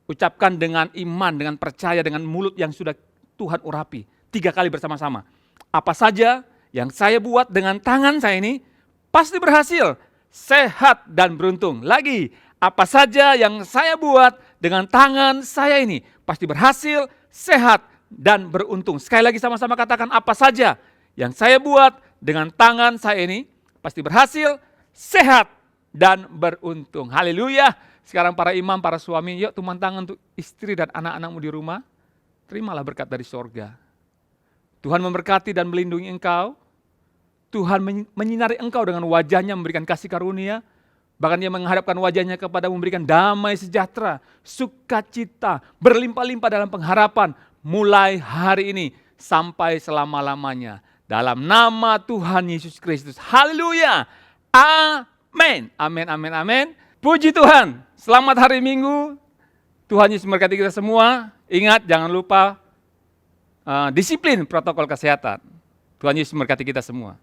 Ucapkan dengan iman, dengan percaya, dengan mulut yang sudah Tuhan urapi. 3 kali bersama-sama. Apa saja yang saya buat dengan tangan saya ini pasti berhasil, sehat dan beruntung. Lagi, apa saja yang saya buat dengan tangan saya ini pasti berhasil, sehat dan beruntung. Sekali lagi sama-sama katakan, apa saja yang saya buat dengan tangan saya ini pasti berhasil, sehat dan beruntung. Haleluya. Sekarang para imam, para suami, yuk tumpang tangan untuk istri dan anak-anakmu di rumah. Terimalah berkat dari sorga. Tuhan memberkati dan melindungi engkau. Tuhan menyinari engkau dengan wajahnya, memberikan kasih karunia. Bahkan dia menghadapkan wajahnya kepada memberikan damai sejahtera, sukacita, berlimpah-limpah dalam pengharapan. Mulai hari ini sampai selama-lamanya. Dalam nama Tuhan Yesus Kristus. Haleluya. Amin. Amin, amin, amin. Puji Tuhan. Selamat hari Minggu. Tuhan Yesus memberkati kita semua. Ingat, jangan lupa disiplin protokol kesehatan. Tuhan Yesus memberkati kita semua.